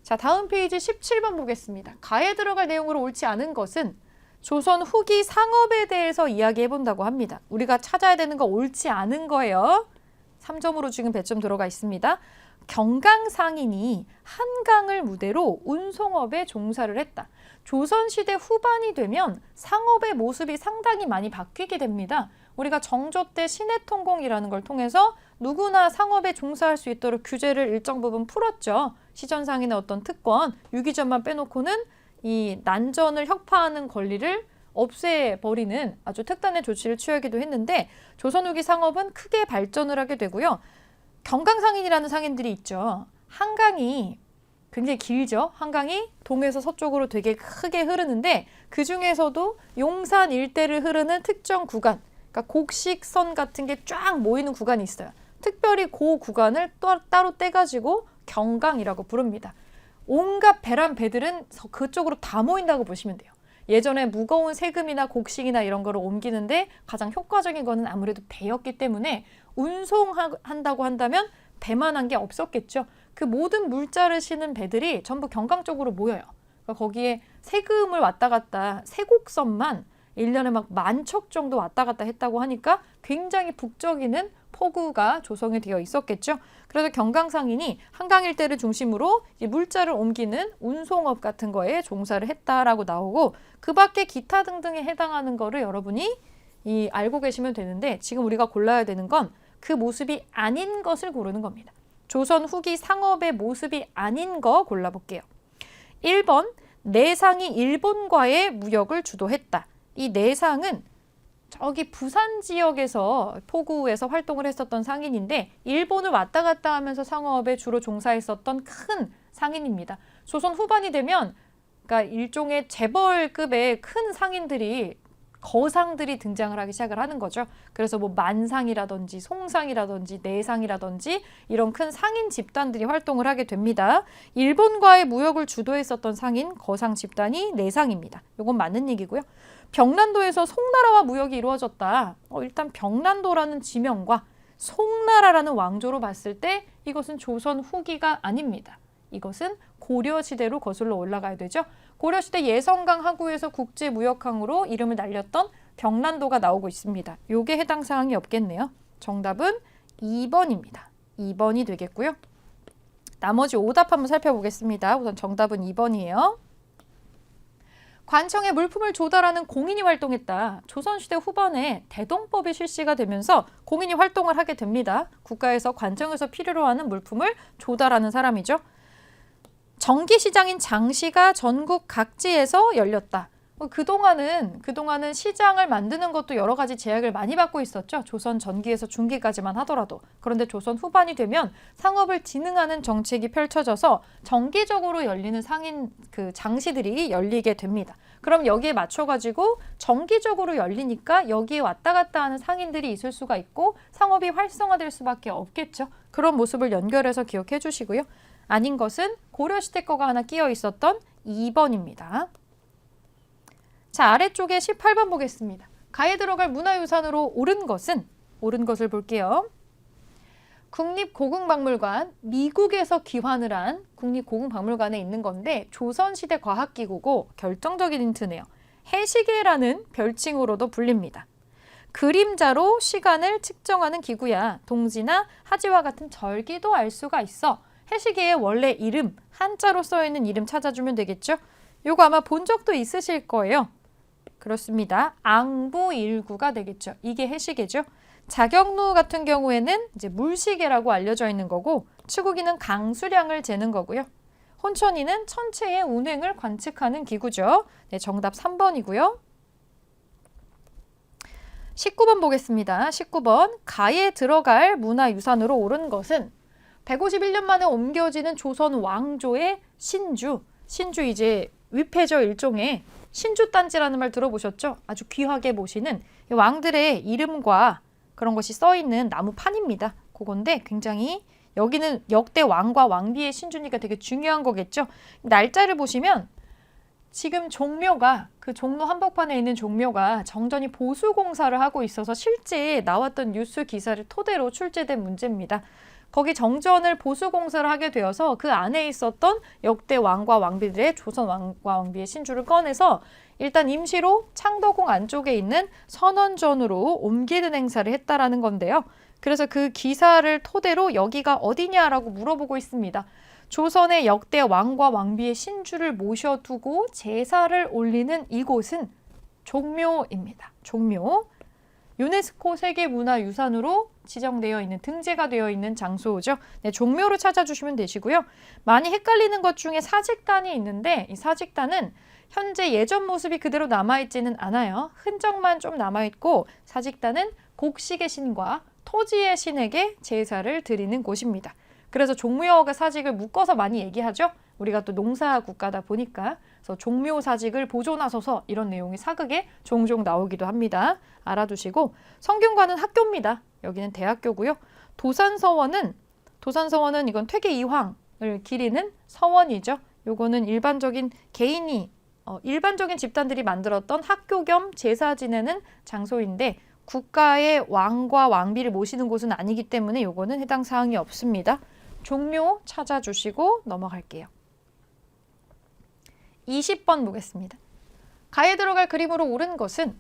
자, 다음 페이지 17번 보겠습니다. 가에 들어갈 내용으로 옳지 않은 것은 조선 후기 상업에 대해서 이야기해 본다고 합니다. 우리가 찾아야 되는 거 옳지 않은 거예요. 3점으로 지금 배점 들어가 있습니다. 경강상인이 한강을 무대로 운송업에 종사를 했다. 조선시대 후반이 되면 상업의 모습이 상당히 많이 바뀌게 됩니다. 우리가 정조 때 시내통공이라는 걸 통해서 누구나 상업에 종사할 수 있도록 규제를 일정 부분 풀었죠. 시전상인의 어떤 특권, 유기전만 빼놓고는 이 난전을 혁파하는 권리를 없애버리는 아주 특단의 조치를 취하기도 했는데 조선 후기 상업은 크게 발전을 하게 되고요. 경강상인이라는 상인들이 있죠. 한강이 굉장히 길죠. 한강이 동에서 서쪽으로 되게 크게 흐르는데 그 중에서도 용산 일대를 흐르는 특정 구간, 그러니까 곡식선 같은 게 쫙 모이는 구간이 있어요. 특별히 그 구간을 따로 떼가지고 경강이라고 부릅니다. 온갖 배란 배들은 그쪽으로 다 모인다고 보시면 돼요. 예전에 무거운 세금이나 곡식이나 이런 거를 옮기는데 가장 효과적인 거는 아무래도 배였기 때문에 운송한다고 한다면 배만한 게 없었겠죠. 그 모든 물자를 싣는 배들이 전부 경강 쪽으로 모여요. 그러니까 거기에 세금을 왔다 갔다 세곡선만 1년에 막 10,000척 정도 왔다 갔다 했다고 하니까 굉장히 북적이는 포구가 조성이 되어 있었겠죠. 그래서 경강상인이 한강 일대를 중심으로 물자를 옮기는 운송업 같은 거에 종사를 했다라고 나오고 그 밖에 기타 등등에 해당하는 거를 여러분이 알고 계시면 되는데 지금 우리가 골라야 되는 건 그 모습이 아닌 것을 고르는 겁니다. 조선 후기 상업의 모습이 아닌 거 골라볼게요. 1번, 내상이 일본과의 무역을 주도했다. 이 내상은 저기 부산 지역에서 포구에서 활동을 했었던 상인인데 일본을 왔다 갔다 하면서 상업에 주로 종사했었던 큰 상인입니다. 조선 후반이 되면 그러니까 일종의 재벌급의 큰 상인들이 거상들이 등장을 하기 시작을 하는 거죠. 그래서 뭐 만상이라든지 송상이라든지 내상이라든지 이런 큰 상인 집단들이 활동을 하게 됩니다. 일본과의 무역을 주도했었던 상인 거상 집단이 내상입니다. 이건 맞는 얘기고요. 병란도에서 송나라와 무역이 이루어졌다. 일단 병란도라는 지명과 송나라라는 왕조로 봤을 때 이것은 조선 후기가 아닙니다. 이것은 고려시대로 거슬러 올라가야 되죠. 고려시대 예성강 하구에서 국제무역항으로 이름을 날렸던 병란도가 나오고 있습니다. 요게 해당 사항이 없겠네요. 정답은 2번입니다. 2번이 되겠고요. 나머지 오답 한번 살펴보겠습니다. 우선 정답은 2번이에요. 관청에 물품을 조달하는 공인이 활동했다. 조선시대 후반에 대동법이 실시가 되면서 공인이 활동을 하게 됩니다. 국가에서 관청에서 필요로 하는 물품을 조달하는 사람이죠. 정기시장인 장시가 전국 각지에서 열렸다. 그동안은 시장을 만드는 것도 여러 가지 제약을 많이 받고 있었죠. 조선 전기에서 중기까지만 하더라도. 그런데 조선 후반이 되면 상업을 진흥하는 정책이 펼쳐져서 정기적으로 열리는 상인 장시들이 열리게 됩니다. 그럼 여기에 맞춰가지고 정기적으로 열리니까 여기에 왔다 갔다 하는 상인들이 있을 수가 있고 상업이 활성화될 수밖에 없겠죠. 그런 모습을 연결해서 기억해 주시고요. 아닌 것은 고려시대 거가 하나 끼어 있었던 2번입니다. 자, 아래쪽에 18번 보겠습니다. 가에 들어갈 문화유산으로 옳은 것을 볼게요. 국립고궁박물관, 미국에서 귀환을 한 국립고궁박물관에 있는 건데 조선시대 과학기구고 결정적인 힌트네요. 해시계라는 별칭으로도 불립니다. 그림자로 시간을 측정하는 기구야. 동지나 하지와 같은 절기도 알 수가 있어. 해시계의 원래 이름, 한자로 써있는 이름 찾아주면 되겠죠? 요거 아마 본 적도 있으실 거예요. 그렇습니다. 앙부일구가 되겠죠. 이게 해시계죠. 자경루 같은 경우에는 이제 물시계라고 알려져 있는 거고 치구기는 강수량을 재는 거고요. 혼천이는 천체의 운행을 관측하는 기구죠. 네, 정답 3번이고요. 19번 보겠습니다. 19번 가에 들어갈 문화유산으로 옳은 것은 151년 만에 옮겨지는 조선 왕조의 신주. 신주 이제 위패죠. 일종의 신주단지라는 말 들어보셨죠? 아주 귀하게 모시는 왕들의 이름과 그런 것이 써있는 나무판입니다. 그건데 굉장히 여기는 역대 왕과 왕비의 신주니까 되게 중요한 거겠죠. 날짜를 보시면 지금 종묘가 그 종로 한복판에 있는 종묘가 정전이 보수공사를 하고 있어서 실제 나왔던 뉴스 기사를 토대로 출제된 문제입니다. 거기 정전을 보수공사를 하게 되어서 그 안에 있었던 역대 왕과 왕비들의 조선 왕과 왕비의 신주를 꺼내서 일단 임시로 창덕궁 안쪽에 있는 선원전으로 옮기는 행사를 했다라는 건데요. 그래서 그 기사를 토대로 여기가 어디냐라고 물어보고 있습니다. 조선의 역대 왕과 왕비의 신주를 모셔두고 제사를 올리는 이곳은 종묘입니다. 종묘. 유네스코 세계문화유산으로 지정되어 있는, 등재가 되어 있는 장소죠. 네, 종묘로 찾아주시면 되시고요. 많이 헷갈리는 것 중에 사직단이 있는데 이 사직단은 현재 예전 모습이 그대로 남아있지는 않아요. 흔적만 좀 남아있고 사직단은 곡식의 신과 토지의 신에게 제사를 드리는 곳입니다. 그래서 종묘와 사직을 묶어서 많이 얘기하죠. 우리가 또 농사 국가다 보니까. 그래서 종묘 사직을 보존하소서 이런 내용이 사극에 종종 나오기도 합니다. 알아두시고 성균관은 학교입니다. 여기는 대학교고요. 도산서원은 이건 퇴계 이황을 기리는 서원이죠. 요거는 일반적인 개인이 일반적인 집단들이 만들었던 학교 겸 제사 지내는 장소인데 국가의 왕과 왕비를 모시는 곳은 아니기 때문에 요거는 해당 사항이 없습니다. 종묘 찾아주시고 넘어갈게요. 20번 보겠습니다. 가에 들어갈 그림으로 옳은 것은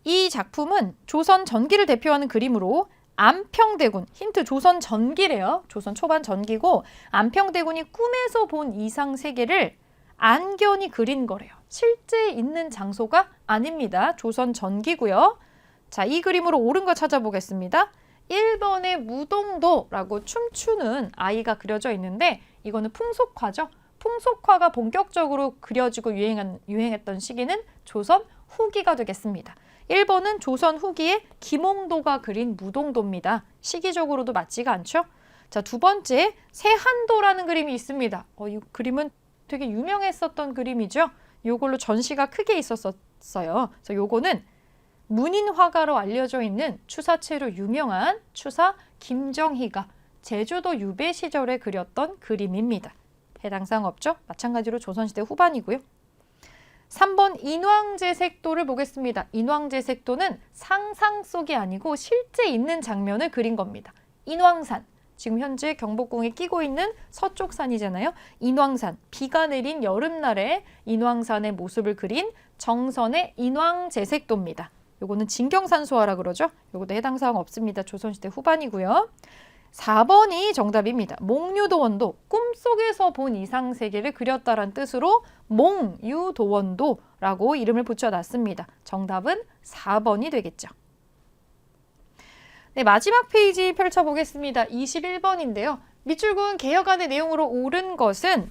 이 작품은 조선 전기를 대표하는 그림으로 안평대군, 힌트 조선 전기래요. 조선 초반 전기고 안평대군이 꿈에서 본 이상 세계를 안견이 그린 거래요. 실제 있는 장소가 아닙니다. 조선 전기고요. 자, 이 그림으로 옳은 거 찾아보겠습니다. 1번에 무동도라고 춤추는 아이가 그려져 있는데 이거는 풍속화죠. 풍속화가 본격적으로 그려지고 유행했던 시기는 조선 후기가 되겠습니다. 1번은 조선 후기에 김홍도가 그린 무동도입니다. 시기적으로도 맞지가 않죠? 자, 두 번째 세한도라는 그림이 있습니다. 이 그림은 되게 유명했었던 그림이죠. 요걸로 전시가 크게 있었어요. 그래서 요거는 문인 화가로 알려져 있는 추사체로 유명한 추사 김정희가 제주도 유배 시절에 그렸던 그림입니다. 해당 사항 없죠? 마찬가지로 조선시대 후반이고요. 3번 인왕제색도를 보겠습니다. 인왕제색도는 상상 속이 아니고 실제 있는 장면을 그린 겁니다. 인왕산, 지금 현재 경복궁에 끼고 있는 서쪽 산이잖아요. 인왕산, 비가 내린 여름날에 인왕산의 모습을 그린 정선의 인왕제색도입니다. 요거는 진경산소화라 그러죠. 요것도 해당 사항 없습니다. 조선시대 후반이고요. 4번이 정답입니다. 몽유도원도, 꿈속에서 본 이상세계를 그렸다란 뜻으로 몽유도원도라고 이름을 붙여놨습니다. 정답은 4번이 되겠죠. 네, 마지막 페이지 펼쳐보겠습니다. 21번인데요. 밑줄근 개혁안의 내용으로 옳은 것은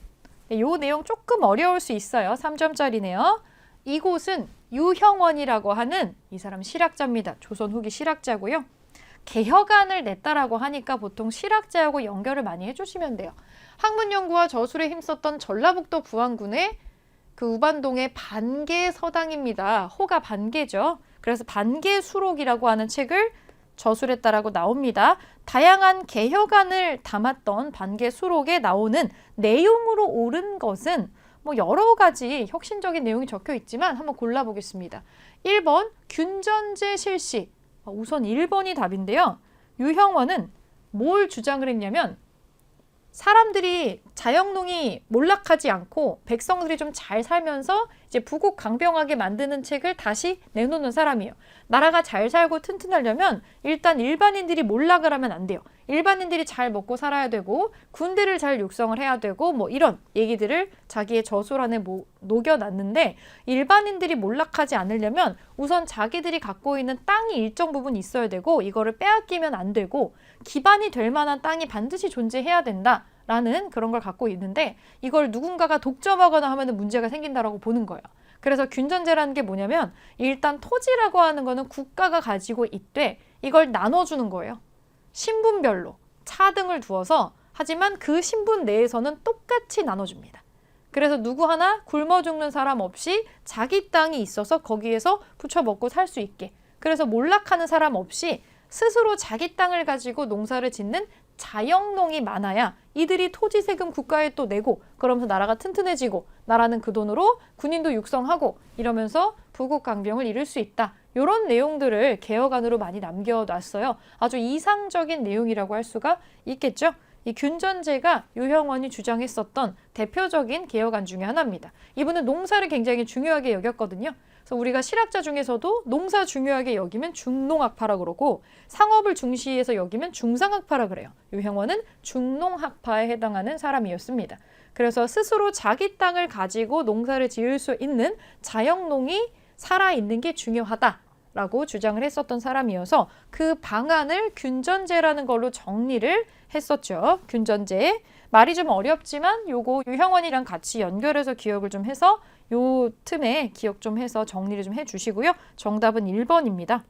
이 내용 조금 어려울 수 있어요. 3점짜리네요. 이곳은 유형원이라고 하는 이 사람 실학자입니다. 조선 후기 실학자고요. 개혁안을 냈다라고 하니까 보통 실학자하고 연결을 많이 해주시면 돼요. 학문연구와 저술에 힘썼던 전라북도 부안군의 그 우반동의 반개서당입니다. 호가 반개죠. 그래서 반개수록이라고 하는 책을 저술했다라고 나옵니다. 다양한 개혁안을 담았던 반개수록에 나오는 내용으로 옳은 것은 뭐 여러 가지 혁신적인 내용이 적혀 있지만 한번 골라보겠습니다. 1번 균전제 실시. 우선 1번이 답인데요. 유형원은 뭘 주장을 했냐면 사람들이 자영농이 몰락하지 않고 백성들이 좀 잘 살면서 이제 부국 강병하게 만드는 책을 다시 내놓는 사람이에요. 나라가 잘 살고 튼튼하려면 일단 일반인들이 몰락을 하면 안 돼요. 일반인들이 잘 먹고 살아야 되고 군대를 잘 육성을 해야 되고 뭐 이런 얘기들을 자기의 저술안에 녹여놨는데 일반인들이 몰락하지 않으려면 우선 자기들이 갖고 있는 땅이 일정 부분 있어야 되고 이거를 빼앗기면 안 되고 기반이 될 만한 땅이 반드시 존재해야 된다. 라는 그런 걸 갖고 있는데 이걸 누군가가 독점하거나 하면 문제가 생긴다라고 보는 거예요. 그래서 균전제라는 게 뭐냐면 일단 토지라고 하는 거는 국가가 가지고 있되 이걸 나눠주는 거예요. 신분별로 차등을 두어서 하지만 그 신분 내에서는 똑같이 나눠줍니다. 그래서 누구 하나 굶어 죽는 사람 없이 자기 땅이 있어서 거기에서 부쳐 먹고 살 수 있게, 그래서 몰락하는 사람 없이 스스로 자기 땅을 가지고 농사를 짓는 자영농이 많아야 이들이 토지세금 국가에 또 내고 그러면서 나라가 튼튼해지고 나라는 그 돈으로 군인도 육성하고 이러면서 부국강병을 이룰 수 있다. 이런 내용들을 개혁안으로 많이 남겨놨어요. 아주 이상적인 내용이라고 할 수가 있겠죠. 이 균전제가 유형원이 주장했었던 대표적인 개혁안 중에 하나입니다. 이분은 농사를 굉장히 중요하게 여겼거든요. 그래서 우리가 실학자 중에서도 농사 중요하게 여기면 중농학파라 그러고 상업을 중시해서 여기면 중상학파라 그래요. 유형원은 중농학파에 해당하는 사람이었습니다. 그래서 스스로 자기 땅을 가지고 농사를 지을 수 있는 자영농이 살아있는 게 중요하다라고 주장을 했었던 사람이어서 그 방안을 균전제라는 걸로 정리를 했었죠. 균전제. 말이 좀 어렵지만 요거 유형원이랑 같이 연결해서 기억을 좀 해서 요 틈에 기억 좀 해서 정리를 좀 해주시고요. 정답은 1번입니다.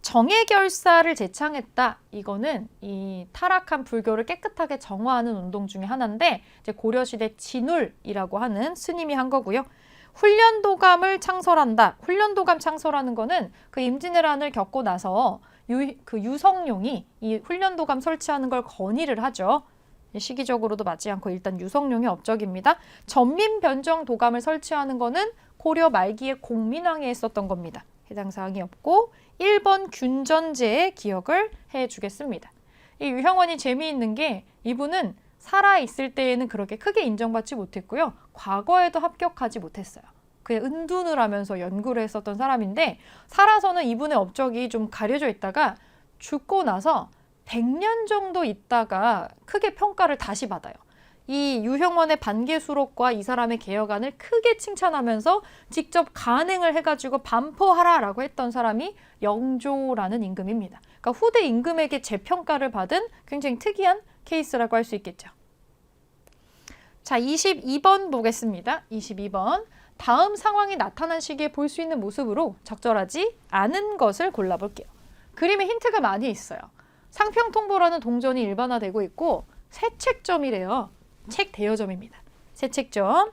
정예결사를 제창했다. 이거는 이 타락한 불교를 깨끗하게 정화하는 운동 중에 하나인데 이제 고려시대 진울이라고 하는 스님이 한 거고요. 훈련도감을 창설한다. 훈련도감 창설하는 거는 그 임진왜란을 겪고 나서 그 유성룡이 이 훈련도감 설치하는 걸 건의를 하죠. 시기적으로도 맞지 않고 일단 유성룡의 업적입니다. 전민변정도감을 설치하는 거는 고려 말기에 공민왕이 했었던 겁니다. 해당 사항이 없고 1번 균전제의 기억을 해주겠습니다. 이 유형원이 재미있는 게 이분은 살아있을 때에는 그렇게 크게 인정받지 못했고요. 과거에도 합격하지 못했어요. 그냥 은둔을 하면서 연구를 했었던 사람인데 살아서는 이분의 업적이 좀 가려져 있다가 죽고 나서 100년 정도 있다가 크게 평가를 다시 받아요. 이 유형원의 반개수록과 이 사람의 개혁안을 크게 칭찬하면서 직접 간행을 해가지고 반포하라라고 했던 사람이 영조라는 임금입니다. 그러니까 후대 임금에게 재평가를 받은 굉장히 특이한 케이스라고 할 수 있겠죠. 자, 22번 보겠습니다. 22번. 다음 상황이 나타난 시기에 볼 수 있는 모습으로 적절하지 않은 것을 골라볼게요. 그림에 힌트가 많이 있어요. 상평통보라는 동전이 일반화되고 있고 새책점이래요. 책 대여점입니다. 새책점.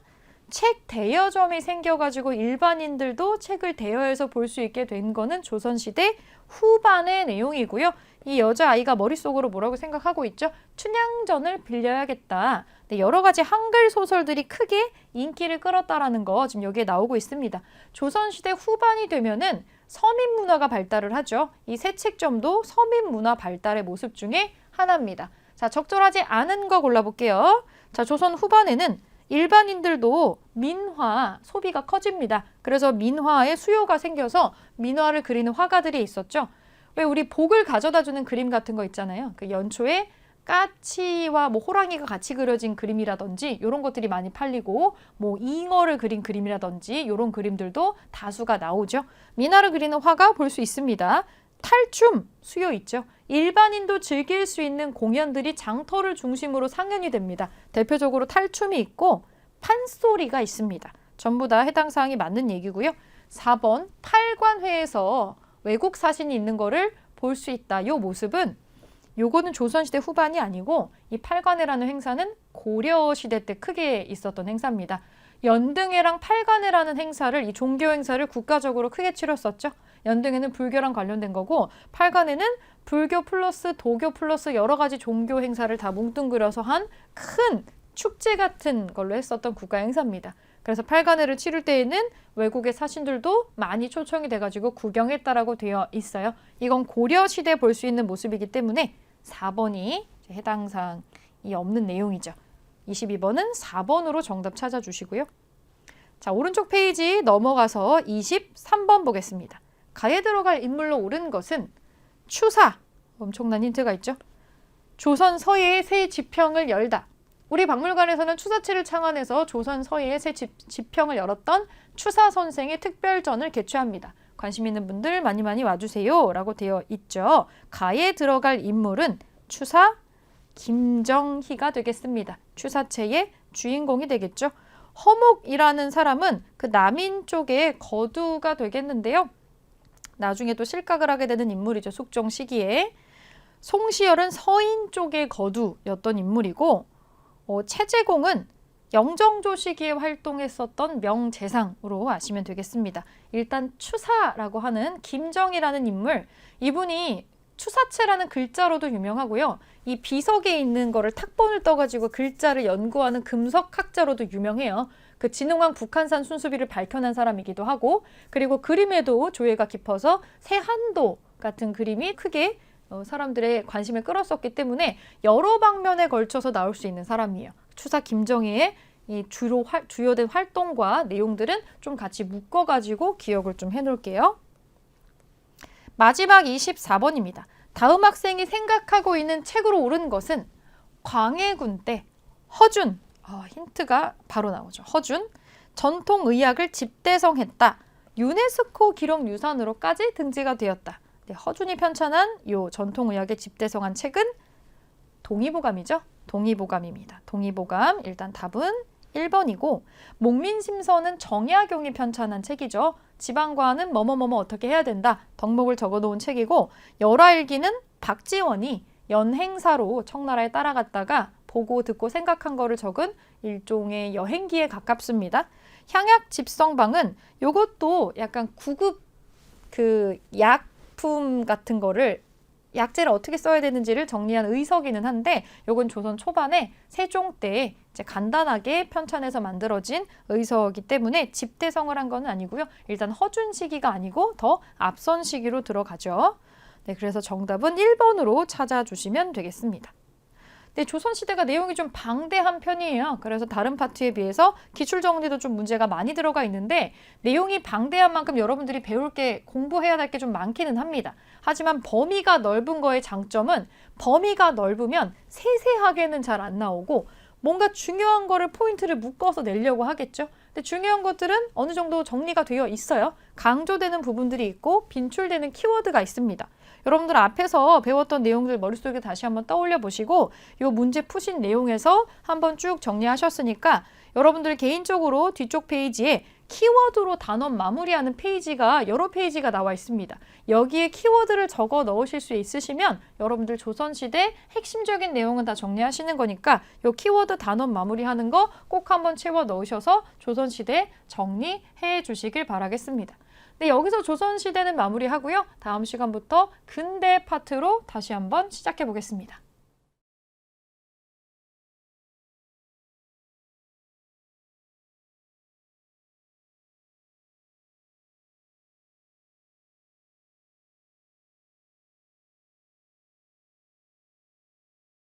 책 대여점이 생겨가지고 일반인들도 책을 대여해서 볼 수 있게 된 거는 조선시대 후반의 내용이고요. 이 여자아이가 머릿속으로 뭐라고 생각하고 있죠? 춘향전을 빌려야겠다. 여러 가지 한글 소설들이 크게 인기를 끌었다라는 거 지금 여기에 나오고 있습니다. 조선시대 후반이 되면은 서민 문화가 발달을 하죠. 이 새책점도 서민 문화 발달의 모습 중에 하나입니다. 자, 적절하지 않은 거 골라볼게요. 자, 조선 후반에는 일반인들도 민화 소비가 커집니다. 그래서 민화의 수요가 생겨서 민화를 그리는 화가들이 있었죠. 왜 우리 복을 가져다 주는 그림 같은 거 있잖아요. 그 연초에 까치와 뭐 호랑이가 같이 그려진 그림이라든지 이런 것들이 많이 팔리고 뭐 잉어를 그린 그림이라든지 이런 그림들도 다수가 나오죠. 민화를 그리는 화가 볼 수 있습니다. 탈춤 수요 있죠. 일반인도 즐길 수 있는 공연들이 장터를 중심으로 상연이 됩니다. 대표적으로 탈춤이 있고 판소리가 있습니다. 전부 다 해당 사항이 맞는 얘기고요. 4번 팔관회에서 외국 사신이 있는 거를 볼 수 있다. 이 모습은 요거는 조선시대 후반이 아니고 이 팔관회라는 행사는 고려시대 때 크게 있었던 행사입니다. 연등회랑 팔관회라는 행사를 이 종교 행사를 국가적으로 크게 치렀었죠. 연등회는 불교랑 관련된 거고 팔관회는 불교 플러스 도교 플러스 여러 가지 종교 행사를 다 뭉뚱그려서 한 큰 축제 같은 걸로 했었던 국가 행사입니다. 그래서 팔관회를 치를 때에는 외국의 사신들도 많이 초청이 돼가지고 구경했다라고 되어 있어요. 이건 고려시대에 볼 수 있는 모습이기 때문에 4번이 해당 사항이 없는 내용이죠. 22번은 4번으로 정답 찾아주시고요. 자, 오른쪽 페이지 넘어가서 23번 보겠습니다. 가에 들어갈 인물로 옳은 것은 추사, 엄청난 힌트가 있죠. 조선 서예의 새 지평을 열다. 우리 박물관에서는 추사체를 창안해서 조선 서예의 새 지평을 열었던 추사 선생의 특별전을 개최합니다. 관심 있는 분들 많이 와주세요 라고 되어 있죠. 가에 들어갈 인물은 추사 김정희가 되겠습니다. 추사체의 주인공이 되겠죠. 허목이라는 사람은 그 남인 쪽의 거두가 되겠는데요. 나중에 또 실각을 하게 되는 인물이죠. 숙종 시기에. 송시열은 서인 쪽의 거두였던 인물이고 최재공은 영정조 시기에 활동했었던 명재상으로 아시면 되겠습니다. 일단 추사라고 하는 김정이라는 인물, 이분이 추사체라는 글자로도 유명하고요. 이 비석에 있는 거를 탁본을 떠가지고 글자를 연구하는 금석학자로도 유명해요. 그 진흥왕 북한산 순수비를 밝혀낸 사람이기도 하고, 그리고 그림에도 조예가 깊어서 세한도 같은 그림이 크게 사람들의 관심을 끌었었기 때문에 여러 방면에 걸쳐서 나올 수 있는 사람이에요. 추사 김정희의 이 주요된 활동과 내용들은 좀 같이 묶어가지고 기억을 좀 해놓을게요. 마지막 24번입니다. 다음 학생이 생각하고 있는 책으로 옳은 것은 광해군 때 허준, 힌트가 바로 나오죠. 허준, 전통의학을 집대성했다. 유네스코 기록유산으로까지 등재가 되었다. 네, 허준이 편찬한 이 전통의학의 집대성한 책은 동의보감이죠. 동의보감입니다. 동의보감, 일단 답은 1번이고, 목민심서는 정약용이 편찬한 책이죠. 지방과는 뭐뭐뭐뭐 어떻게 해야 된다. 덕목을 적어놓은 책이고, 열화일기는 박지원이 연행사로 청나라에 따라갔다가 보고 듣고 생각한 거를 적은 일종의 여행기에 가깝습니다. 향약집성방은 이것도 약간 구급 약품 같은 거를 약재를 어떻게 써야 되는지를 정리한 의석이는 한데, 요건 조선 초반에 세종 때 이제 간단하게 편찬해서 만들어진 의석이기 때문에 집대성을 한 건 아니고요. 일단 허준 시기가 아니고 더 앞선 시기로 들어가죠. 네, 그래서 정답은 1번으로 찾아주시면 되겠습니다. 네, 조선시대가 내용이 좀 방대한 편이에요. 그래서 다른 파트에 비해서 기출정리도 좀 문제가 많이 들어가 있는데, 내용이 방대한 만큼 여러분들이 배울 게, 공부해야 할 게 좀 많기는 합니다. 하지만 범위가 넓은 거의 장점은, 범위가 넓으면 세세하게는 잘 안 나오고 뭔가 중요한 거를 포인트를 묶어서 내려고 하겠죠. 근데 중요한 것들은 어느 정도 정리가 되어 있어요. 강조되는 부분들이 있고 빈출되는 키워드가 있습니다. 여러분들 앞에서 배웠던 내용들 머릿속에 다시 한번 떠올려 보시고, 이 문제 푸신 내용에서 한번 쭉 정리하셨으니까 여러분들 개인적으로 뒤쪽 페이지에 키워드로 단원 마무리하는 페이지가 여러 페이지가 나와 있습니다. 여기에 키워드를 적어 넣으실 수 있으시면 여러분들 조선시대 핵심적인 내용은 다 정리하시는 거니까 이 키워드 단원 마무리하는 거 꼭 한번 채워 넣으셔서 조선시대 정리해 주시길 바라겠습니다. 네, 여기서 조선시대는 마무리하고요. 다음 시간부터 근대 파트로 다시 한번 시작해 보겠습니다.